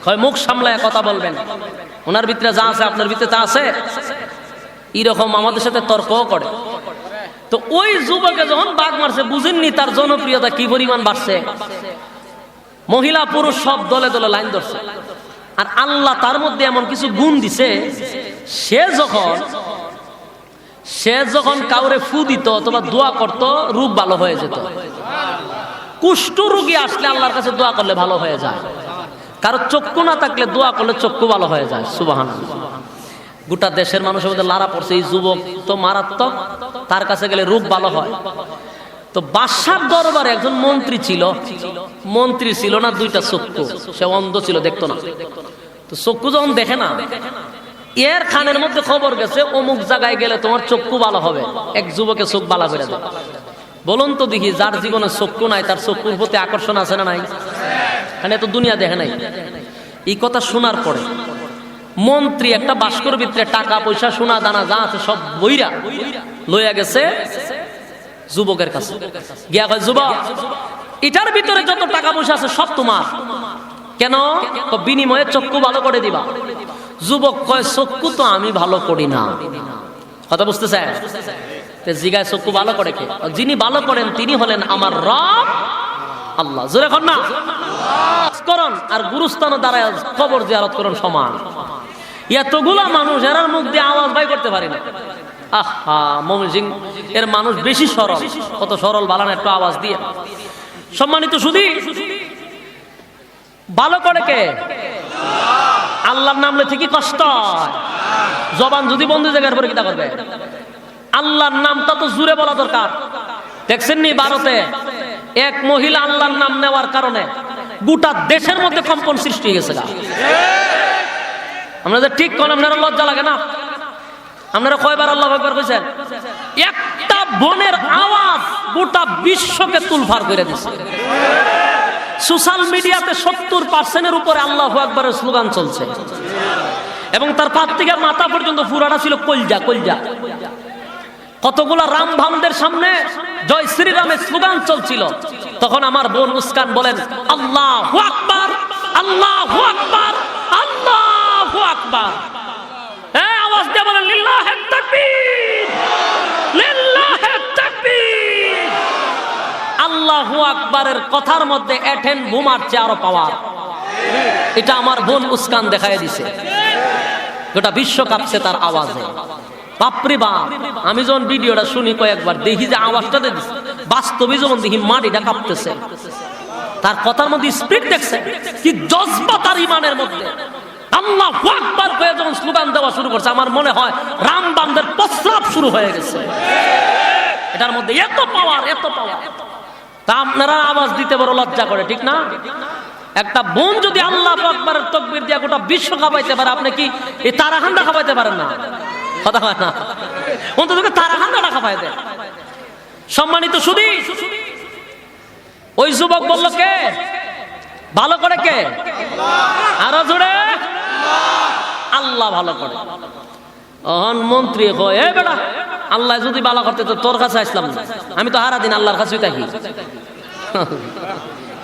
কয় মুখ সামলায় কথা বলবেন, ওনার ভিতরে যা আছে আপনার ভিতরে তা আছে। এরকম আমাদের সাথে তর্কও করে। তো ওই যুবকে যখন বাঘ মারছে, বুঝেননি তার জনপ্রিয়তা কি পরিমাণ বাড়ছে। মহিলা পুরুষ সব দলে দলে লাইন ধরছে। আর আল্লাহ তার মধ্যে এমন কিছু গুণ দিছে, সে যখন কাউরে ফু দিত অথবা দোয়া করত, রোগ ভালো হয়ে যেত। কুষ্ঠ রোগী আসলে আল্লাহর কাছে দোয়া করলে ভালো হয়ে যায়। কারো চক্ষু না থাকলে দোয়া করলে চক্ষু ভালো হয়ে যায়। সুবহানাল্লাহ। গোটা দেশের মানুষের মধ্যে লারা পড়ছে, এই যুবক তো মারাত্মক, তার কাছে গেলে রোগ ভালো হয়। তো বাদশার দরবারে একজন মন্ত্রী ছিল। মন্ত্রী ছিল না দুইটা চক্ষু, সে অন্ধ ছিল, দেখতো না। তো চক্ষু যখন দেখে না, এর খানের মধ্যে খবর গেছে অমুক জায়গায় গেলে তোমার চক্ষু ভালো হবে। এক যুবকে চোখ ভালো করে দেয়। বলুন তো দেখি, যার জীবনে চক্ষু নাই তার চক্ষুর প্রতি আকর্ষণ আছে না নাই? এখানে তো দুনিয়া দেখে নাই। এই কথা শোনার পরে মন্ত্রী একটা বাস্কর ভিতরে টাকা পয়সা সোনা দানা যা আছে সব বইরা লইয়া গেছে যুবকের কাছে। গিয়া কয়, যুবক, এটার ভিতরে যত টাকা পয়সা আছে সব তোমার। কেন? বিনিময়ে চক্ষু ভালো করে দিবা। যুবক কয়, চক্ষু তো আমি ভালো করি না। কথা বুঝতেছে? জিগায় চক্ষু ভালো করে কে? যিনি ভালো করেন তিনি হলেন আমার রব আল্লাহ। জোরে কর না। করুন আর গুরুস্থান দ্বারা কবর জিয়ারত করুন সমান। এতগুলা মানুষ এর মুখ দিয়ে আওয়াজ বাই করতে পারি না। আহা, ময়মনসিংহ এর মানুষ বেশি সরল। কত সরল বালান একটু আওয়াজ দিয়ে। সম্মানিত সুধী, ভালো করে কে? আল্লাহর নামলে ঠিকই কষ্ট হয়। জবান যদি বন্ধু জায়গার পরে কিতা করবে? আল্লাহর নামটা তো জুড়ে বলা দরকার। দেখছেন নি ভারতে এক মহিলা আল্লাহর নাম নেওয়ার কারণে গোটা দেশের মধ্যে কম্পন সৃষ্টি হয়ে গেছে। আমরা যে ঠিক কোন আপনারা লজ্জা লাগে না? আপনারা কয়বার আল্লাহু আকবার কইছেন? একটা বোনের আওয়াজ গোটা বিশ্বকে তুলফার করে দিছে। সোশ্যাল মিডিয়াতে 70% উপরে আল্লাহু আকবারের স্লোগান চলছে এবং তার পা থেকে মাথা পর্যন্ত পুরাটা ছিল কলজা কলজা। কতগুলা রাম ভামদের সামনে জয় শ্রীরামের স্লোগান চলছিল, তখন আমার বোন মুস্কান বলেন আল্লাহু আকবার, আল্লাহু আকবার, আল্লাহু আকবার। এই আওয়াজ দিয়ে বলেন লিল্লাহি তাকবীর, লিল্লাহি তাকবীর। আল্লাহু আকবারের কথার মধ্যে এটেন বোমার চেয়ে আরো পাওয়ার। এটা আমার বোন মুস্কান দেখায় দিছে। গোটা বিশ্ব কাঁপছে তার আওয়াজে। বাপরে বাপ, আমি যখন ভিডিওটা শুনি কয়েকবার দেখি যে আওয়াজটা দিচ্ছে, বাস্তবে যখন দেখি মাটিটা কাঁপতেছে। তার কথার মধ্যে স্পিড দেখছে কি জজবা তার ইমানের মধ্যে। আল্লাহু আকবার কয়ে যখন স্লোগান দেওয়া শুরু করছে, আমার মনে হয় রামবামদের প্রস্রাব শুরু হয়ে গেছে। এটার মধ্যে এত পাওয়ার, এত পাওয়ার। তা আপনারা আওয়াজ দিতে বড় লজ্জা করে, ঠিক না? একটা বোন যদি আল্লাহু আকবারের তাকবীর দিয়া গোটা বিশ্ব খাবাইতে পারে, আপনি কি এই তারাখান্দা খাবাইতে পারেন না? কথা হয় না? অন্তত তারাখান্দাটা খাবাই দেয়। সম্মানিত সুধী, ওই যুবক বলল কে ভালো করে? কে? আরো জোরে আল্লাহ ভালো করে। অহন মন্ত্রী কয় এ বেটা, আল্লাহ যদি ভালো করতে তো তোর কাছে আসলাম না, আমি তো সারা দিন আল্লাহর কাছেই থাকি।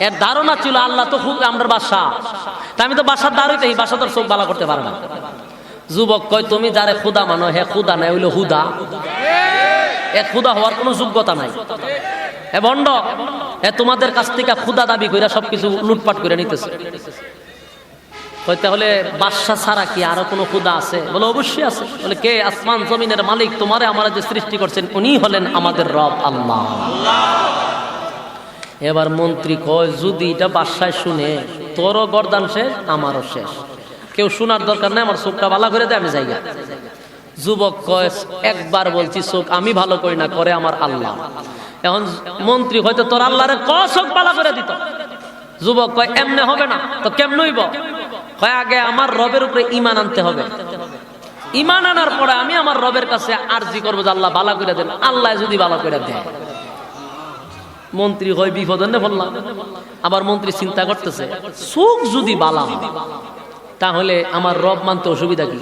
এর ধারণা ছিল আল্লাহ তো খুব আমার বাদশা, তা আমি তো বাসার দ্বারই থাকি, বাসা তোর চোখ ভালো করতে পারে না। যুবক কয় তুমি যারে খুদা মানো, হে খুদা নাই, হইলো হুদা। এ খুদা হওয়ার কোনো যোগ্যতা নাই। এ ভণ্ড, এ তোমাদের কাছ থেকে খুদা দাবি কইরা সবকিছু লুটপাট করে নিতেছে। তাহলে বাদশা ছাড়া কি আরো কোনো খুদা আছে? বলে অবশ্যই আছে। বলে কে? আসমান জমিনের মালিক, তোমারে আমারে যে সৃষ্টি করছেন উনি হলেন আমাদের রব আল্লাহ। এবার মন্ত্রী কয় যদি এটা বাদশায় শুনে, তোরও গর্দান শেষ, আমারও শেষ। কেউ শোনার দরকার নেই, আমার চোখটা ভালো করে দেয়, আমি যাইগা। যুবক কয় একবার বলছি চোখ আমি ভালো করি না, করে আমার আল্লাহ। এখন মন্ত্রী হয়তো তোর আল্লাহরে চোখ ভালো করে দিত। যুবক কয় এমনে হবে না। তো কেমন হইব? কয় আগে আমার রবের উপরে ঈমান আনতে হবে। ঈমান আনার পরে আমি আমার রবের কাছে আরজি করবো যে আল্লাহ ভালো করে দেন। আল্লাহ যদি ভালো করে দেয়, মন্ত্রী হয় বিপদে বললাম। আবার মন্ত্রী চিন্তা করতেছে চোখ যদি বালা তাহলে আমার রব মানতে অসুবিধা কি?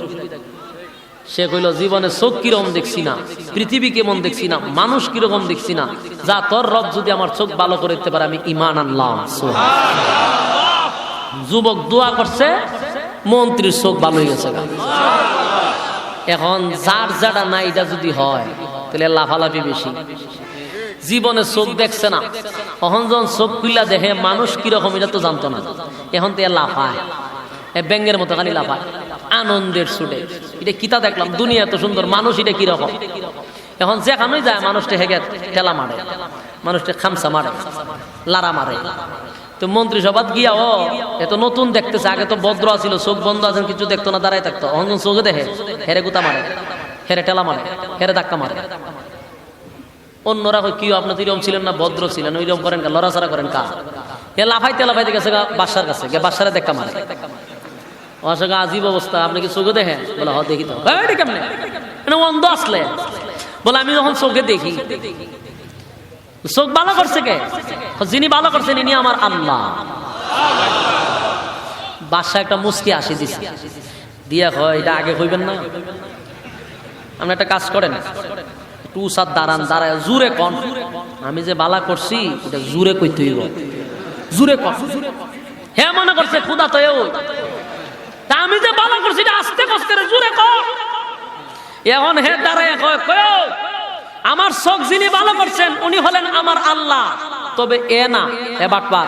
সে কইল জীবনে চোখ কিরকম দেখছি না, পৃথিবী কেমন দেখছি না, মানুষ কিরকম দেখছি না, যা তোর রব যদি আমার চোখ ভালো করে দিতে পারে আমি ঈমান আনলাম। যুবক দোয়া করছে, মন্ত্রীর চোখ ভালো হয়ে গেছে। এখন যার যারা নাই এটা যদি হয় তাহলে লাফালাফি বেশি। জীবনে চোখ দেখছে না, এখন যখন চোখ খুইলা দেখে মানুষ কিরকম এটা তো জানতো না, এখন তো লাফায়, ব্যাঙ্গের মতো খালি লাফায় আনন্দের ছুটে। এটা কিতা দেখলাম, দুনিয়া এত সুন্দর, মানুষ এটা কিরকম। এখন যেখানেই যায় মানুষটা হেগে ঠেলা মারে, মানুষটা খামসা মারে, লারা মারে। তো মন্ত্রিসভাত গিয়া ও এত নতুন দেখতেছে, আগে তো ভদ্র ছিল, চোখ বন্ধ আছেন, কিছু দেখতো না, দাঁড়াই থাকতো। এখন চোখে দেখে হেরে গুতা মারে, হেরে ঠেলা মারে, হেরে ধাক্কা মারে। অন্যরা কি আপনি তো এরকম ছিলেন না, ভদ্র ছিলেন, ওইরকম করেন কা, লড়াচড়া করেন কা? এ লাফাইতে লাফাইতে গেছে বাসার কাছে, বাসারে দেখা মারে। অসঙ্গে আজিব অবস্থা, আপনি কি চোখে দেখেন? বলে হ দেখি তো। কেমনে অন্ধ আসলে? বলে আমি যখন চোখে দেখি। চোখ ভালো করছে কে? যিনি ভালো করছেন ইনি আমার আল্লাহ। বাদশা একটা মুস্কি আসি দিছে, দিয়া হয় এটা আগে কইবেন না, আপনি একটা কাজ করেন, টু সাত দাঁড়ান, দাঁড়ায় জুরে কন আমি যে বালা করছি এটা জুরে কইতে হইব, জুরে কন। হে মনে করছে খুদা তো তা আমি যে বালা করছি এটা আস্তে কষ্ট জুরে কন। এখন হে দাঁড়ায় কয় আমার চোখ যিনি ভালো করছেন উনি হলেন আমার আল্লাহ, তবে এ না এ বাটপার।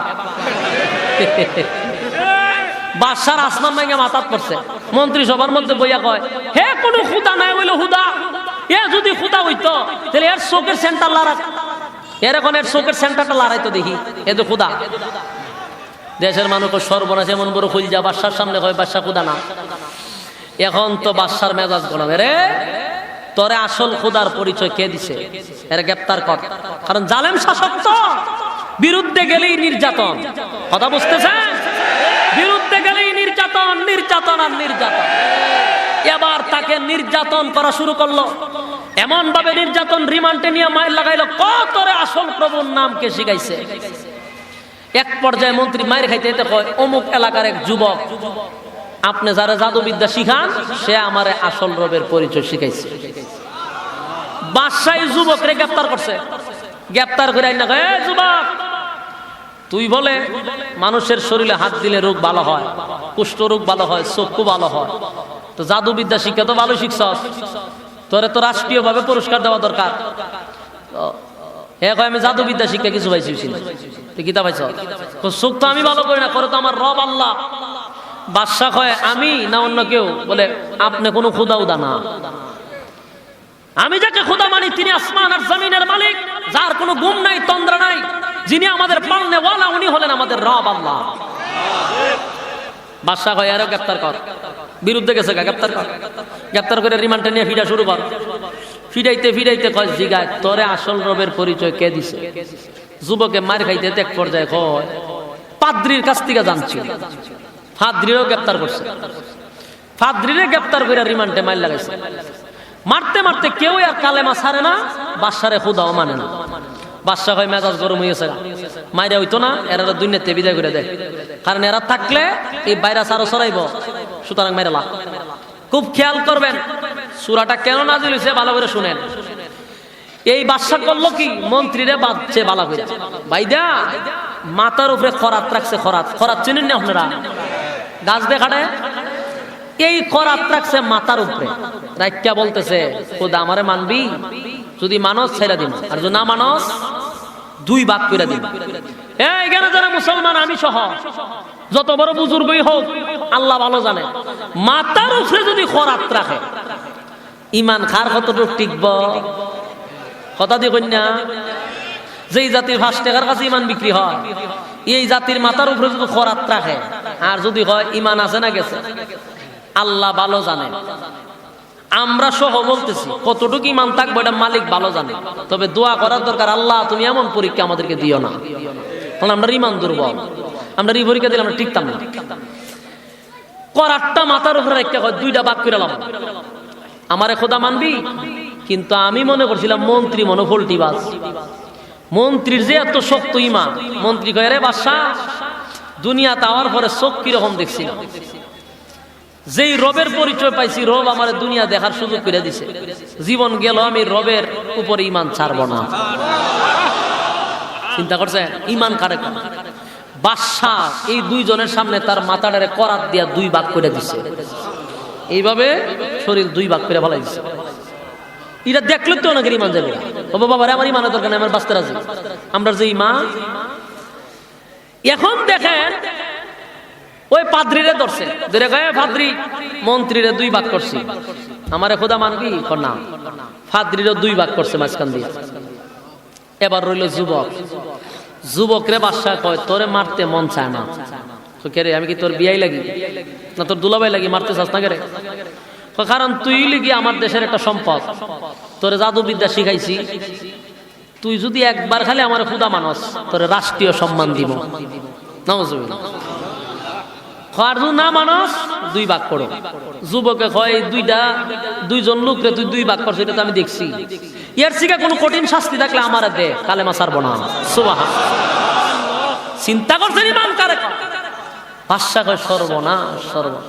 বাদশার আসমান ভেঙে মাথাত পড়ছে। মন্ত্রী সবার মধ্যে বইয়া কয় হে কোন খুদা নাই হইল হুদা, এ যদি খুদা হইতো তাহলে এর চোখের সেন্টার লড়া, এর এখন এর চোখের সেন্টারটা লড়াইতো দেখি, এ তো খুদা। দেশের মানুষ সর্বনাশ এমন বড় খুল যা বাদশার সামনে কয় বাদশা খুদা না। এখন তো বাদশার মেজাজ গরম, রে তোরে আসল খুদার পরিচয় কে দিছে, এর গ্রেপ্তার কর। কারণ জালেম শাসক তো বিরুদ্ধে গেলেই নির্যাতন। কথা বুঝতেছেন? বিরুদ্ধে গেলেই নির্যাতন, নির্যাতন আর নির্যাতন। এবার তাকে নির্যাতন করা শুরু করলো, এমন ভাবে নির্যাতন, রিমান্ডে নিয়ে মায়ের লাগাইলো। কতরে আসল প্রভুর নামকে শিখাইছে। এক পর্যায়ে মন্ত্রী মায়ের খাইতে যেতে কয়, অমুক এলাকার এক যুবক, আপনি যারা জাদুবিদ্যা শিখান সে আমারে আসল রবের পরিচয় শিখাইছে। বাদশাহ যুবকরে গ্রেফতার করছে। গ্রেফতার করে আইনা কয়, এ যুবক, তুই বলে মানুষের শরীরে হাত দিলে রোগ ভালো হয়, কুষ্ঠ রোগ ভালো হয়, চক্ষু ভালো হয়, তো জাদুবিদ্যা শিক্ষা তো ভালো শিখছস, তোরে তো রাষ্ট্রীয় ভাবে পুরস্কার দেওয়া দরকার। আমি জাদুবিদ্যা শিক্ষা কিছু পাইছি, তুই কিতা পাইছ? চোখ তো আমি ভালো করি না, করে তো আমার রব আল্লাহ। বাদশা কয়, আমি না অন্য কেউ? বলে, আপনি কোনো খুদা উদা না, আমি যাকে খুদা মানি তিনি আসমান আর জমিনের মালিক, যার কোনো গুম নাই, তন্দ্রা নাই, যিনি আমাদের পালনে ওয়ালা, উনি হলেন আমাদের রব আল্লাহ। বাদশা কয়, আরো গ্রেফতার কর। বিরুদ্ধে গেছে, গ্রেফতার কর। গ্রেফতার করে রিমান্ডে নিয়ে ফিরা শুরু কর। ফিরাইতে ফিরাইতে কয়, জিগায়, তোরে আসল রবের পরিচয় কে দিছে? যুবকে মার খাইতে এক পর্যায়ে কয়, পাদ্রির কাছ থেকে জানছি। ফাদ্রিরও গ্রেফতার করছে। ফাদ্রিরে গ্রেফতার করে রিমান্ডে মাইল লাগাইছে। মারতে মারতে কেউ আর কালেমা ছাড়ে না, বাদশারে খুদাও মানে না। বাদশা হয় মেজাজ গরম হয়েছে, মাইরা হইতো না, এরা দুনিয়াতে বিদায় করে দেয়। কারণ এরা থাকলে এই ভাইরাস আরো ছড়াইব, সুতরাং মেরেলা। খুব খেয়াল করবেন সূরাটা কেন নাজিল হয়েছে, ভালো করে শুনেন। এই বাদশা করলো কি, মন্ত্রীরে বাঁধছে বালা করে, ভাইদা মাথার উপরে খরাত রাখছে। খরাত, খরাত চিনেন না আপনারা? গাছ দেখাটে এই খরাত রাখছে মাথার উপরে। রাইকা বলতেছে, খোদা আমারে মানবি? যদি মানস ছেড়ে দিন, আর যদি না মানস দুই ভাগ করে দিন। এখানে যারা মুসলমান, আমি সহ যত বড় বুজুর্গই হোক, আল্লাহ ভালো জানে, মাথার উপরে যদি খরাত রাখে, ইমান খার কতটুক টিকব? কথা দিয়ে কন্যা, যেই জাতির 5 টাকার কাছে ইমান বিক্রি হয়, এই জাতির মাথার উপরে যদি খরাত রাখে, আর যদি হয় ইমান আছে না গেছে, আল্লাহ ভালো জানে। আমরা সহ বলতেছি, কতটুকু ইমান থাকবো এটা মালিক ভালো জানে। তবে দোয়া করার দরকার, আল্লাহ তুমি এমন পরীক্ষা আমাদেরকে দিও না। কারণ আমরা ইমান দুর্বল, আমরা এই পরীক্ষা দিলে আমরা টিকতাম না। করাতটা মাথার উপরে রেখে দুইটা ভাগ করে লাম, আমারে খোদা মানবি? কিন্তু আমি মনে করছিলাম মন্ত্রী মনে ফল্টিবাজ। মন্ত্রীর যে এত শক্ত ইমান, মন্ত্রী কয়, রে বাদশা, দুনিয়াতে আওয়ার পরে চোখ কিরকম দেখছি না, যেই রবের পরিচয় পাইছি, রব আমার দুনিয়া দেখার সুযোগ করে দিছে। জীবন গেল, আমি রবের উপরে ইমান ছাড়ব না। চিন্তা করছেন ইমান কারে? বাদশা এই দুইজনের সামনে তার মাথাটারে করাত দিয়া দুই ভাগ করে দিছে। এইভাবে শরীর দুই ভাগ করে ফেলাই দিছে। এটা দেখলে তো অনেকের ইমান যাবে, ও বাবা রে, আমার ইমানের দরকার নেই, আমার বাঁচতে রাজি। আমরা যে ইমান, এখন দেখেন ওই পাদ্রিরে ধরছে, ধরে কয়, পাদ্রি মন্ত্রীরে দুই ভাগ করছি, আমারে খোদা মানবি? না। পাদ্রিরে দুই ভাগ করছে মাঝখান দিয়ে। এবার রইল যুবক। যুবকরে বাদশা কয়, তোরে মারতে মন চায় না। কে রে, আমি কি তোর বিয়াই লাগি না তোর দুলাভাই লাগি, মারতে চাস না কে রে? কারণ তুই লিগি আমার দেশের একটা সম্পদ, তোরে জাদুবিদ্যা শিখাইছি, তুই যদি একবার খালি আমার খোদা মানস, তোরে রাষ্ট্রীয় সম্মান দিব। নাউজুবিল্লাহ। না মানস, দুই ভাগ করো। যুবকে কয়, দুইজন লোকরে তুই দুই ভাগ করছিস, এটা তো আমি দেখছি। এর থেকে কোনো কঠিন শাস্তি থাকলে আমার দে, কালেমা ছাড়বো না। চিন্তা করছেন ইমান কারে? বাদশা কয়, সর্বনাশ, সর্বনাশ,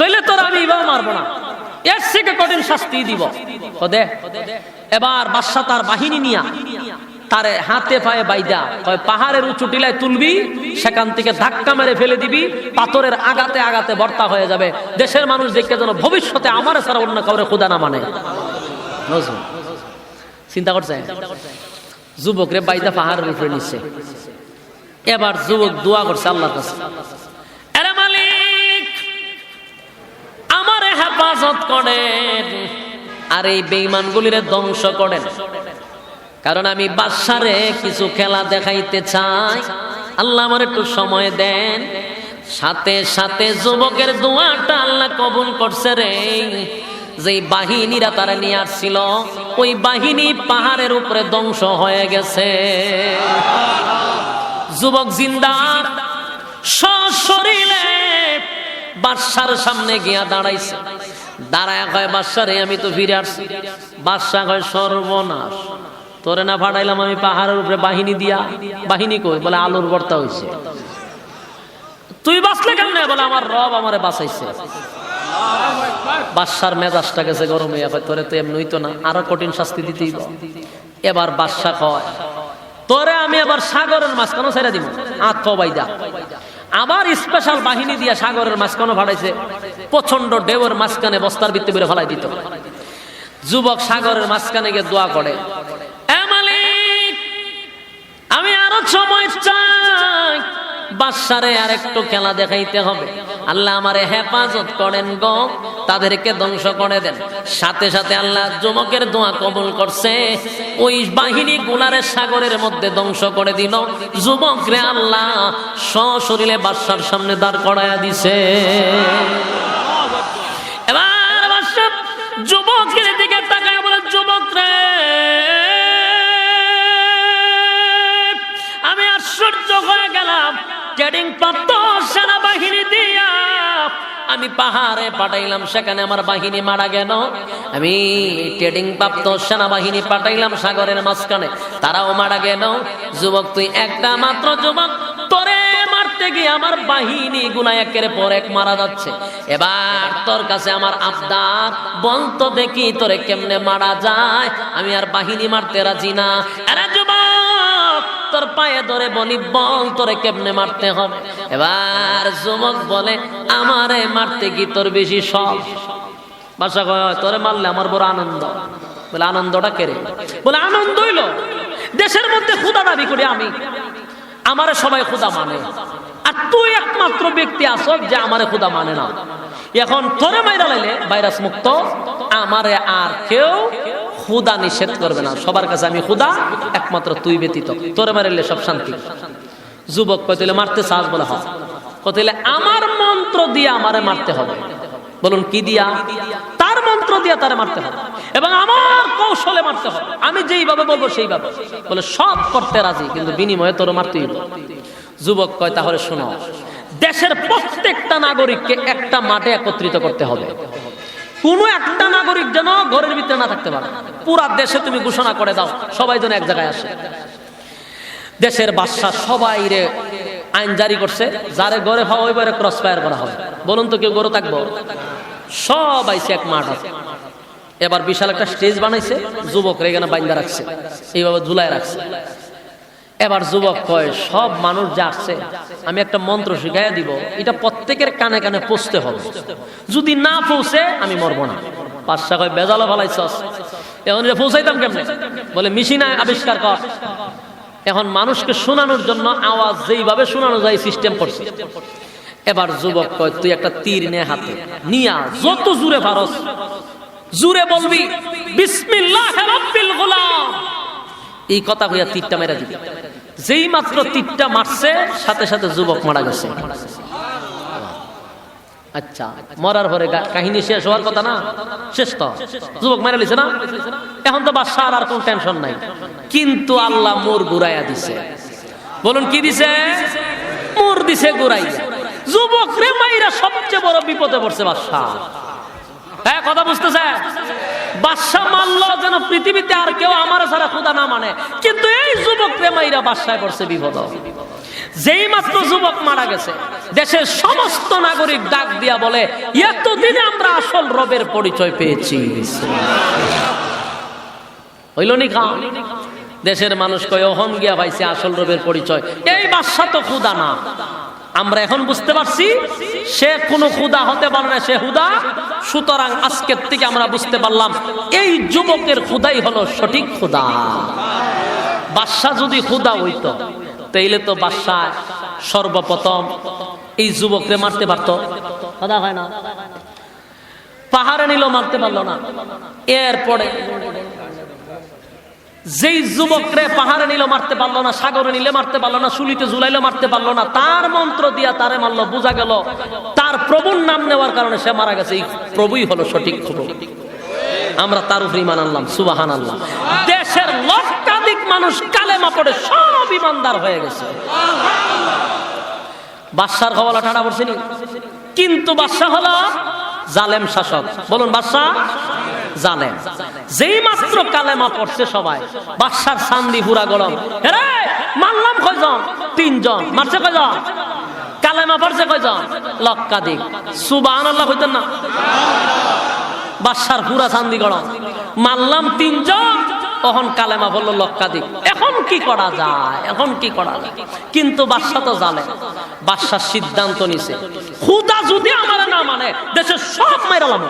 তৈলে তোর আমি এভাবে মারবো না, এর থেকে কঠিন শাস্তি দিব। এবার বাদশা তার বাহিনী নিয়া তারে হাতে পায়ে বাইদা কয়, পাহাড়ের উঁচু টিলায় তুলবি, সেখান থেকে ধাক্কা মেরে ফেলে দিবি, পাথরের আঘাতে আঘাতে ভর্তা হয়ে যাবে। দেশের মানুষ দেখে যেন ভবিষ্যতে আমার ছাড়া অন্য কাউরে খোদা না মানে। চিন্তা করছে, যুবক রে বাইদা পাহাড়ের উপরে নিচ্ছে। এবার যুবক দোয়া করছে আল্লাহর কাছে, আরে মালিক, আমারে হেফাজত করেন, আর এই বেঈমানগুলিরে ধ্বংস করেন, কারণ আমি বাদশারে কিছু খেলা দেখাইতে চাই। আল্লাহ আমার একটু সময় দেন। সাথে সাথে যুবকের দোয়াটা আল্লাহ কবুল করছে রে। যেই বাহিনীরা তারা নিয়ে আসছিল ওই বাহিনী পাহাড়ের উপরে ধ্বংস হয়ে গেছে। যুবক জিন্দা সশরীরে বাদশার সামনে গিয়া দাঁড়াইছে। দাঁড়ায় কয়, বাদশা রে, আমি তো ফিরে আসছি। বাদশা কয়, সর্বনাশ, তোরে না ফাটাইলাম আমি পাহাড়ের উপরে বাহিনী দিয়া? বাহিনী কই? বলে আলুর ভর্তা হইছে। তুই বাঁচলে কেমনে? বলে আমার রব আমারে বাঁচাইছে। বাদশার মেজাজটা গেছে গরম হইয়া, কয় তোরে তো এমনি হইতো না, আরো কঠিন শাস্তি দিতেই। এবার বাদশা কয়, তোরে আমি আবার সাগরের মাঝখানে ছেড়ে দিব, আত্মবাইদা। আবার স্পেশাল বাহিনী দিয়া সাগরের মাঝখানে ফাটাইছে, প্রচন্ড ঢেউয়ের মাঝখানে বস্তার ভিত্তি করে ফেলাই দিত। যুবক সাগরের মাঝখানে গিয়ে দোয়া করে, এ মালিক, আমি আরো সময় চাই, বাদশারে আর একটু খেলা দেখাইতে হবে। আল্লাহ আমারে হেফাজত করেন গো, তাদেরকে ধ্বংস করে দেন। সাথে সাথে আল্লাহ যুবকের দোয়া কবুল করছে, ওই বাহিনী গুলারে সাগরের মধ্যে ধ্বংস করে দিল। যুবকরে আল্লাহ সশরীরে বাদশার সামনে দাঁড় করাইয়া দিছে। এবার বাদশা যুবকের দিকে তাকায় বলে, যুবক রে, আমি আশ্চর্য হয়ে গেলাম, ট্রেনিং প্রাপ্ত সেনাবাহিনী দিয়া আমি পাহাড়ে পাঠাইলাম, সেখানে আমার বাহিনী মারা গেল। আমি ট্রেনিং প্রাপ্ত সেনাবাহিনী পাঠাইলাম সাগরের মাঝখানে, তারাও মারা গেল। যুবক, তুই একটা মাত্র যুবক, তোরে মারতে গিয়ে আমার বাহিনী গুলা একের পর এক মারা যাচ্ছে। এবার তোর কাছে আমার আবদার, বলতো দেখি তোরে কেমনে মারা যায়, আমি আর বাহিনী মারতে রাজি না। আরে যুবক, তোর পায়ে ধরে বলি, বল তোরে কেমনে মারতে হবে। এবার যুবক বলে, আমারে মারতে কি তোর বেশি সব? বাদশা কয়, তোরে মারলে আমার বড় আনন্দ। বলে আনন্দটা কেড়ে? বলে আনন্দ হইল দেশের মধ্যে ক্ষুধা দাবি করি আমি, আমারে সবাই ক্ষুধা মানে, আর তুই একমাত্র ব্যক্তি আছো যে আমারে ক্ষুধা মানে না। এখন তোরে মাইরা লাইলে ভাইরাস মুক্ত, আমারে আর কেউ ক্ষুধা নিষেধ করবে না, সবার কাছে আমি ক্ষুধা, একমাত্র তুই ব্যতীত। তোরে মারিলে সব শান্তি। যুবক কইলে মারতে চাস? বলে হ্যাঁ। কইলে আমার মন্ত্র দিয়ে আমারে মারতে হবে। বলুন কি দিয়া? তার মন্ত্র দিয়া তারে মারতে হবে এবং আমার কৌশলে মারতে হবে, আমি যেইভাবে বলবো সেইভাবে। বলে সব করতে রাজি, কিন্তু বিনিময়ে তোর মারতে হবে। যুবক কয়, তাহলে শোনো, দেশের প্রত্যেকটা নাগরিককে একটা মাঠে একত্রিত করতে হবে। কোন একটা নাগরিক যেন ঘরের ভিতরে না থাকতে পারে। পুরা দেশে তুমি ঘোষণা করে দাও, সবাই যেন এক জায়গায় আসে। দেশের বাদশা সবাই রে আইন জারি করছে, যারে ঘরে পাওয়া ওইবারে ক্রস ফায়ার করা হবে। বলুন তো কেউ ঘরে থাকবো? সব আইছে এক মাঠ আছে। এবার বিশাল একটা স্টেজ বানাইছে, যুবকরা এখানে বাইন্দা রাখছে, এইভাবে ঝুলায় রাখছে। এবার যুবক কয়, সব মানুষ যা আসছে আমি একটা মন্ত্র শিখাইয়া দিব, এটা প্রত্যেকের কানে কানে পৌঁছতে হবে, যদি না পৌঁছে আমি মরবো না। বাদশা কয়, বেজালো ভালাইছস, এখন এটা পৌঁছাইতাম কেমনে? বলে মেশিন আবিষ্কার কর। এখন মানুষকে শোনানোর জন্য আওয়াজ যেইভাবে শোনানো যায় সিস্টেম করছে। এবার যুবক কয়, তুই একটা তীর নে হাতে, নিয়া যত জোরে পারস জোরে বলবি, বিসমিল্লাহির রাব্বিল গুলাম, এই কথা কইয়া তীরটা মেরে দিবি। যেই মাত্র তীরটা মারছে, সাথে সাথে যুবক মারা গেছে। আচ্ছা, মরার পরে কাহিনী শেষ হওয়ার কথা না? শেষ তো, যুবক মেরে লিছে না? এখন তো বাদশার আর কোন টেনশন নাই। কিন্তু আল্লাহ মোর ঘুরাইয়া দিছে। বলুন কি দিছে? মোর দিছে ঘুরাইয়া। যুবক রে মাইরা সবচেয়ে বড় বিপদে পড়ছে বাদশা। হ্যাঁ, কথা বুঝতেছে? বাদশা মানলো যেন পৃথিবীতে আর কেউ আমার ছাড়া খোদা না মানে, কিন্তু এই যুবক রে মাইরা বাদশায় পড়ছে বিপদ। যেই মাত্র যুবক মারা গেছে, দেশের সমস্ত নাগরিক ডাক দিয়া বলে, এতদিনে আমরা আসল রবের পরিচয় পেয়েছি। হইল নি খা? দেশের মানুষ কয়, ওহন গিয়া পাইছে আসল রবের পরিচয়। এই বাদশা তো খুদা না। আমরা এখন বুঝতে পারছি সে কোনো খুদা হতে পারে না, সে হুদা। সুতরাং আজকের থেকে আমরা বুঝতে পারলাম এই যুবকের খুদাই হলো সঠিক খুদা। বাদশা যদি খুদা হইতো, তাইলে তো বাদশা সর্বপ্রথম এই যুবকরে মারতে পারত। কথা হয় না? পাহাড়ে নিল, মারতে পারলো না। এরপরে যেই যুবকরে পাহাড়ে নিল, মারতে পারলো না, সাগরে নিলে মারতে পারলো না, শুলিতে ঝুলাইলো, মারতে পারলো না, তার মন্ত্র দিয়া তারে মারলো। বোঝা গেল তার প্রভুর নাম নেওয়ার কারণে সে মারা গেছে। এই প্রভুই হলো সঠিক প্রভু। আমরা তার উপরে ঈমান আনলাম, সুবহানাল্লাহ। দেশের লক্ষাধিক মানুষ কালেমা পড়ে সব ঈমানদার হয়ে গেছে। বাদশার কবলা ঠাড়া পড়ছেনি, কিন্তু বাদশা হলো জালেম শাসক। বলুন বাদশা জালেম। যেই মাত্র কালেমা পড়ছে সবাই, বাদশার সান্দি পুরা গরম। মারলাম কয়জন? 3 জন। মারছে কয়জন? কালেমা পড়ছে কয়জন? লক্ষাধিক। সুবহানাল্লাহ কইতেন না? বাদশার পুরা সান্দি গরম। মারলাম 3 জন, তখন কালেমা বলল লক্ষাধিক। এখন কি করা যায়? এখন কি করা যায়? কিন্তু বাদশা তো জালেম। বাদশার সিদ্ধান্ত নিছে, খুদা যদি আমার না মানে দেশের সব মাইরালাম।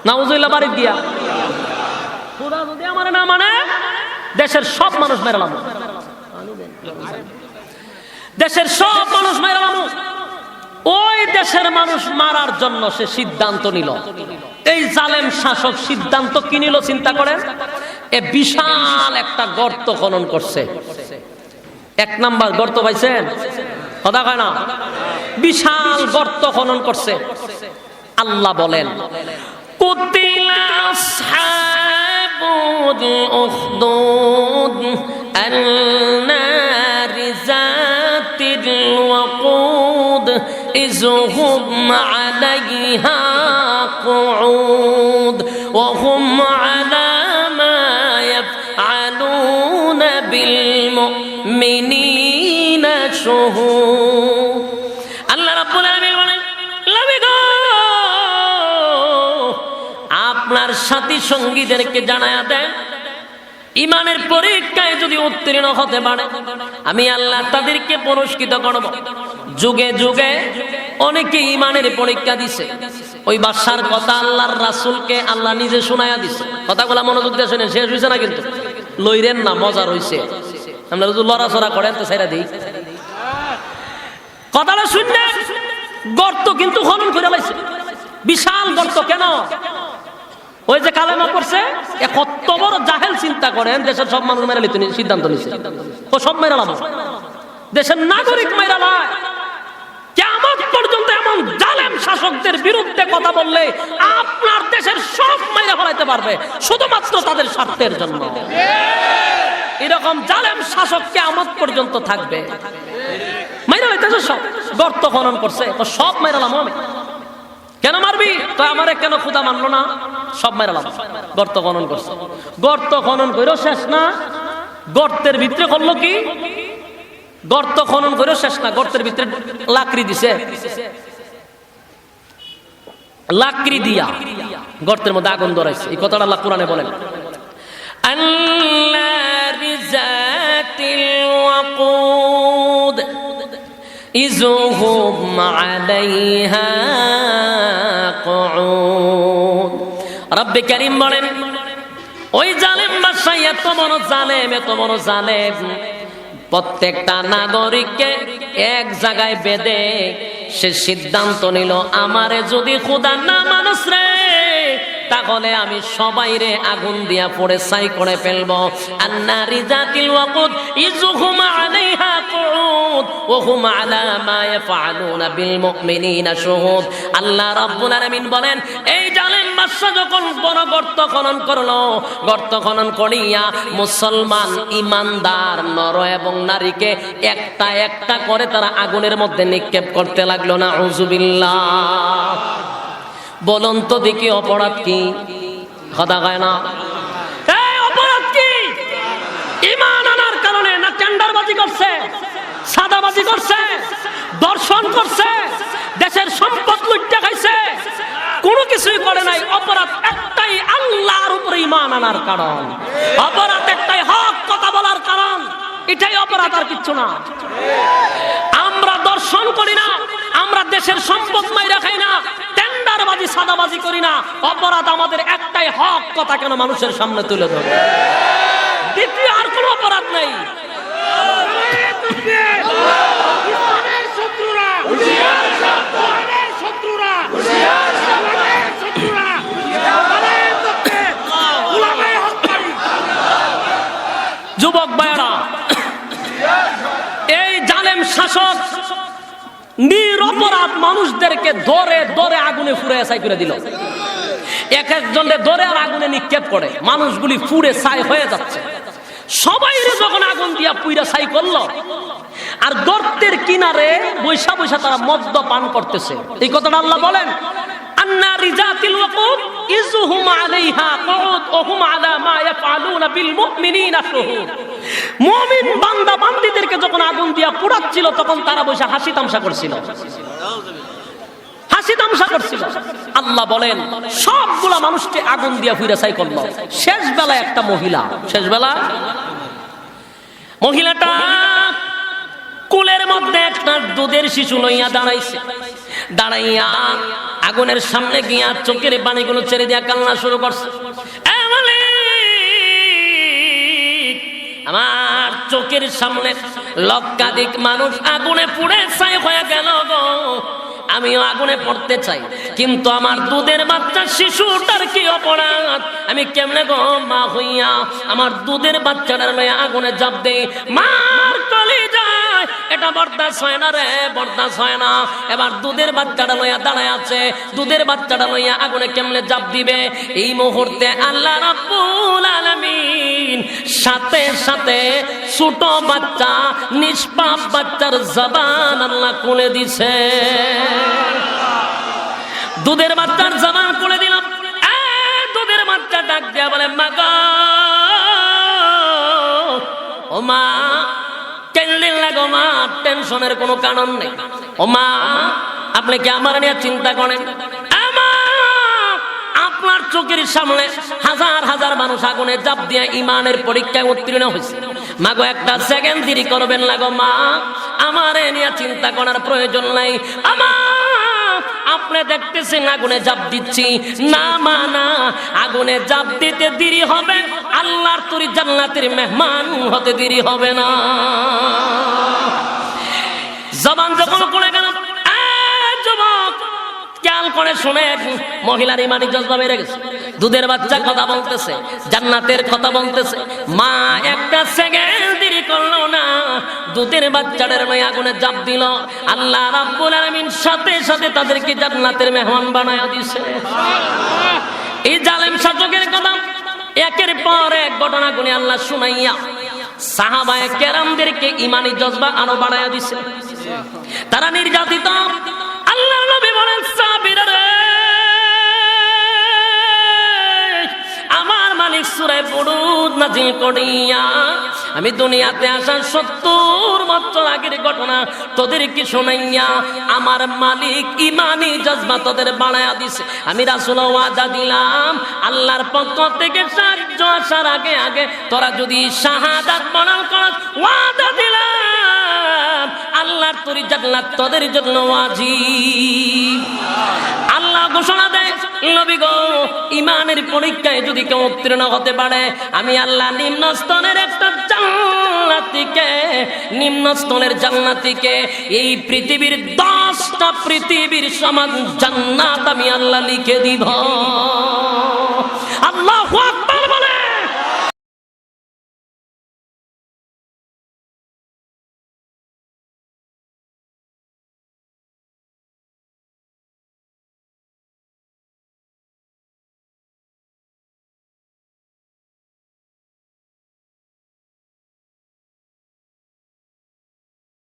নাউজুবিল্লাহ বাড়ি দিয়া, খুদা যদি আমার না মানে দেশের সব মানুষ মাইরালাম, দেশের সব মানুষ মাইরালাম। ওই দেশের মানুষ মারার জন্য সে সিদ্ধান্ত নিল। এই জালেম শাসক সিদ্ধান্ত কি নিল চিন্তা করেন। এ বিশাল একটা গর্ত খনন করছে। 1 নাম্বার গর্ত পাইছেন? কথা কয় না? বিশাল গর্ত খনন করছে। আল্লাহ বলেন, কুতিলা আসহাবুল উখদুদ আন-নারি যাতিল ওয়াকুদ ইযহুম আলাইহা কুউদ ওয়া হুম আলা মা ইয়াফআলুনা বিল মুমিনিনা শুহুদ। আল্লাহ রাব্বুল আলামিন বলেন, আপনার সাথী সঙ্গীদেরকে জানায়া দেন, ইমানের পরীক্ষায় যদি উত্তীর্ণ হতে পারে আমি আল্লাহ তাদেরকে পুরস্কৃত করব। যুগে যুগে অনেকে ইমানের পরীক্ষা দিছে। ওই বাদশার কথা আল্লাহর রাসূলকে আল্লাহ নিজে শোনায়া দিছে। কথাগুলো মনোযোগ দিয়ে শুনেন, শেষ হইছে না কিন্তু, লইরেন না, মজা রইছে। আমরা যদি লড়াচড়া করেন তো ছেড়ে দিই। কথাটা শুনলেন, গর্ত কিন্তু খনন করে লাইছে, বিশাল গর্ত। কেন? ওই যে কালেমা পড়ছে, কত বড় জাহেল চিন্তা করেন। দেশের সব মানুষ মেরে লিতে সিদ্ধান্ত নিছে, ও সব মেরালাম, দেশের নাগরিক মেরালায়। কিয়ামত পর্যন্ত এমন জালেম শাসকদের বিরুদ্ধে কথা বললে আপনার দেশের সব মেরে ফেলাইতে পারবে, শুধুমাত্র তাদের স্বার্থের জন্য। এরকম জালেম শাসক কিয়ামত পর্যন্ত থাকবে। মাইরা লাইতেছে সব। গর্ত খনন করছে, ও সব মেরালাম আমি। কেন মারবি? তো আমারে কেন খুদা মানলো না? সব মেরালাম। গর্ত খনন করছে। গর্ত খনন করেও শেষ না, গর্তের ভিতরে করলো কি? গর্ত খনন করেও শেষ না, গর্তের ভিতরে লাকড়ি দিছে। লাকড়ি দিয়া গর্তের মধ্যে আগুন ধরাইছে। এই কথাটা আল্লাহ কোরআনে বলেন, আল্লাযী যাতিল ওয়াকুদ ইযহুম আলাইহা কুউদ। রব্বে কারীম বলেন, ওই জালেম বাদশা এত বড় জালেম, এত বড় জালেম, প্রত্যেকটা নাগরিককে এক জায়গায় বেঁধে সে সিদ্ধান্ত নিল, আমারে যদি খোদা না মানুষ রে, তাহলে আমি সবাই রে আগুন দিয়া পড়ে ছাই করে ফেলবো। আন-নারি যাতিল ওয়াকুদ ইযহুম আলাইহা কুউদ ওয়া হুম আলা মা ইয়াফআলুনা বিল মুমিনিনা শুহুদ। আল্লাহ রাব্বুল আলামিন বলেন, এই জালেম বাদশা যখন বড় গর্ত খনন করলো, গর্ত খনন করিয়া মুসলমান ইমানদার নর এবং নারীকে একটা একটা করে তারা আগুনের মধ্যে নিক্ষেপ করতে লাগলো। নাউযুবিল্লাহ। বলুন তো দেখি অপরাধ কি? কথা কয় না? এই অপরাধ কি? ঈমান আনার কারণে না টেন্ডারবাজি করছে, সাদাবাজি করছে, দর্শন করছে, দেশের সম্পদ লুটে খাইছে, কোনো কিছুই করে নাই। অপরাধ একটাই, আল্লাহর উপরে ঈমান আনার কারণ। অপরাধ একটাই, হক কথা বলার কারণ। এটাই অপরাধ, আর কিচ্ছু না। আমরা দর্শন করি না, আমরা দেশের সম্পদ মাইরা খাই না, টেন্ডারবাজি সাদাবাজি করি না। অপরাধ আমাদের একটাই, হক কথা কেন মানুষের সামনে তুলে ধরে। দ্বিতীয় আর কোনো অপরাধ নেই। যুবক ভাইরা, এই জালেম শাসক নিরপরাধ মানুষদেরকে ধরে ধরে আগুনে পুড়ে ছাই করে দিল। এক একজনে ধরে আর আগুনে নিক্ষেপ করে, মানুষগুলি পুড়ে ছাই হয়ে যাচ্ছে। সবাই যখন আগুন দিয়া পুইরা ছাই করলো, আর গর্তের কিনারে বৈশা বৈশা তারা মদ্য পান করতেছে। এই কথাটা আল্লাহ বলেন, আন্নারি যাতিল ওয়াকুদ ইযহুম আলাইহা কুউদ ওয়া হুম আলা মা ইয়াফআলুনা বিল মুমিনিনা শুহুদ। মুমিন বান্দা বান্দীদেরকে যখন আগুন দিয়া পোড়াচ্ছিল, তখন তারা বসে হাসি তামসা করছিল, হাসি তামসা করছিল। আল্লাহ বলেন সবগুলা মানুষকে আগুন দিয়া পুইরা ছাই করলো। শেষ বেলায় একটা মহিলা, শেষ বেলা মহিলাটা কুলের মধ্যে একটা দুধের শিশু লইয়া দাঁড়াইছে। দাঁড়াইয়া আগুনের সামনে গিয়া চোখের পানিগুলো ছেড়ে দিয়া কান্না শুরু করছে। আমার চোখের সামনে লক্ষাধিক মানুষ আগুনে পুড়ে ছাই হয়ে গেল গো, আমিও আগুনে পড়তে চাই, কিন্তু আমার দুধের বাচ্চা শিশুটার কি অপরাধ? আমি কেমনে গো মা হইয়া আমার দুধের বাচ্চাটার লইয়া আগুনে জাপ দেই? মার কলিজা এটা বরদাস্ত হয় না রে, বরদাস্ত হয় না। এবার দুধের বাচ্চাটা লইয়া দাঁড়ায় আছে, দুধের বাচ্চাটা লইয়া আগুনে কেমনে জাপ দিবে? এই মুহূর্তে আল্লাহ রাব্বুল আলামিন সাথে সাথে ছোট বাচ্চা, নিষ্পাপ বাচ্চার জবান আল্লাহ খুলে দিছে। দুধের বাচ্চার জবান খুলে দিলাম। দুধের বাচ্চা ডাক দিয়া বলে, মা গো, ও মা, কেনলেন লাগো মা? টেনশনের কোনো কারণ নেই। ও মা, আপনি কি আমার নিয়ে চিন্তা করেন? আপনার চোখের সামনে হাজার হাজার মানুষ আগুনে জাপ দিয়ে ইমানের পরীক্ষায় উত্তীর্ণ হয়েছে। মাগো, একটা সেকেন্ড দেরি করবেন লাগো মা, আমার নিয়ে চিন্তা করার প্রয়োজন নাই। আপনি দেখতেছেন আগুনে জাপ দিচ্ছি, না মা না, আগুনে জাপ দিতে দেরি হবে, আল্লাহর তরি জান্নাতের মেহমান হতে দেরি হবে না। জবান যখন পড়ে গেল, যুবক খেয়াল করে শুনেন, মহিলার ইমানি জজবা বেড়ে গেছে। দুধের বাচ্চা কথা বলতেছে, জান্নাতের কথা বলতেছে। মা একটা সেকেন্ড দেরি করলো না, দুধের বাচ্চাদের মেয়ে আগুনে জাপ দিল। আল্লাহ রাব্বুল আলামিন সাথে সাথে তাদেরকে জান্নাতের মেহমান বানায়া দিছে। এই জালেম শাসকের কথা একের পর এক ঘটনা গুনে আল্লাহ শুনাইয়া সাহাবায়ে কেরামদেরকে ইমানি জজবা আরো বাড়ায়া দিছে। তারা নির্যাতিত। আল্লাহ নবী বলেন, সাহাবীরা রে, আমার মালিক সূরা বুরুজ নাযিল করিয়া আমি দুনিয়াতে আসার 70 বছর আগের ঘটনা তোদেরকে শোনাইয়া আমার মালিক ইমানি জজবা তোদের বাড়ায়া দিছে। আমি রাসূল ওয়াদা দিলাম, আল্লাহর পক্ষ থেকে সাহায্য আসার আগে আগে তোরা যদি শাহাদাত বরণ করস, ওয়াদা দিলাম আল্লাহর তরি জান্নাত তোদের জন্য ওয়াজিব। আল্লাহ ঘোষণা দেয়, নবী গো, ইমানের পরীক্ষায় যদি কেউ উত্তীর্ণ হতে পারে, আমি আল্লাহ নিম্ন স্তরের একটা জান্নাতীকে, নিম্ন স্তরের জান্নাতীকে এই পৃথিবীর 10টা পৃথিবীর সমান জান্নাত আমি আল্লাহ লিখে দিব।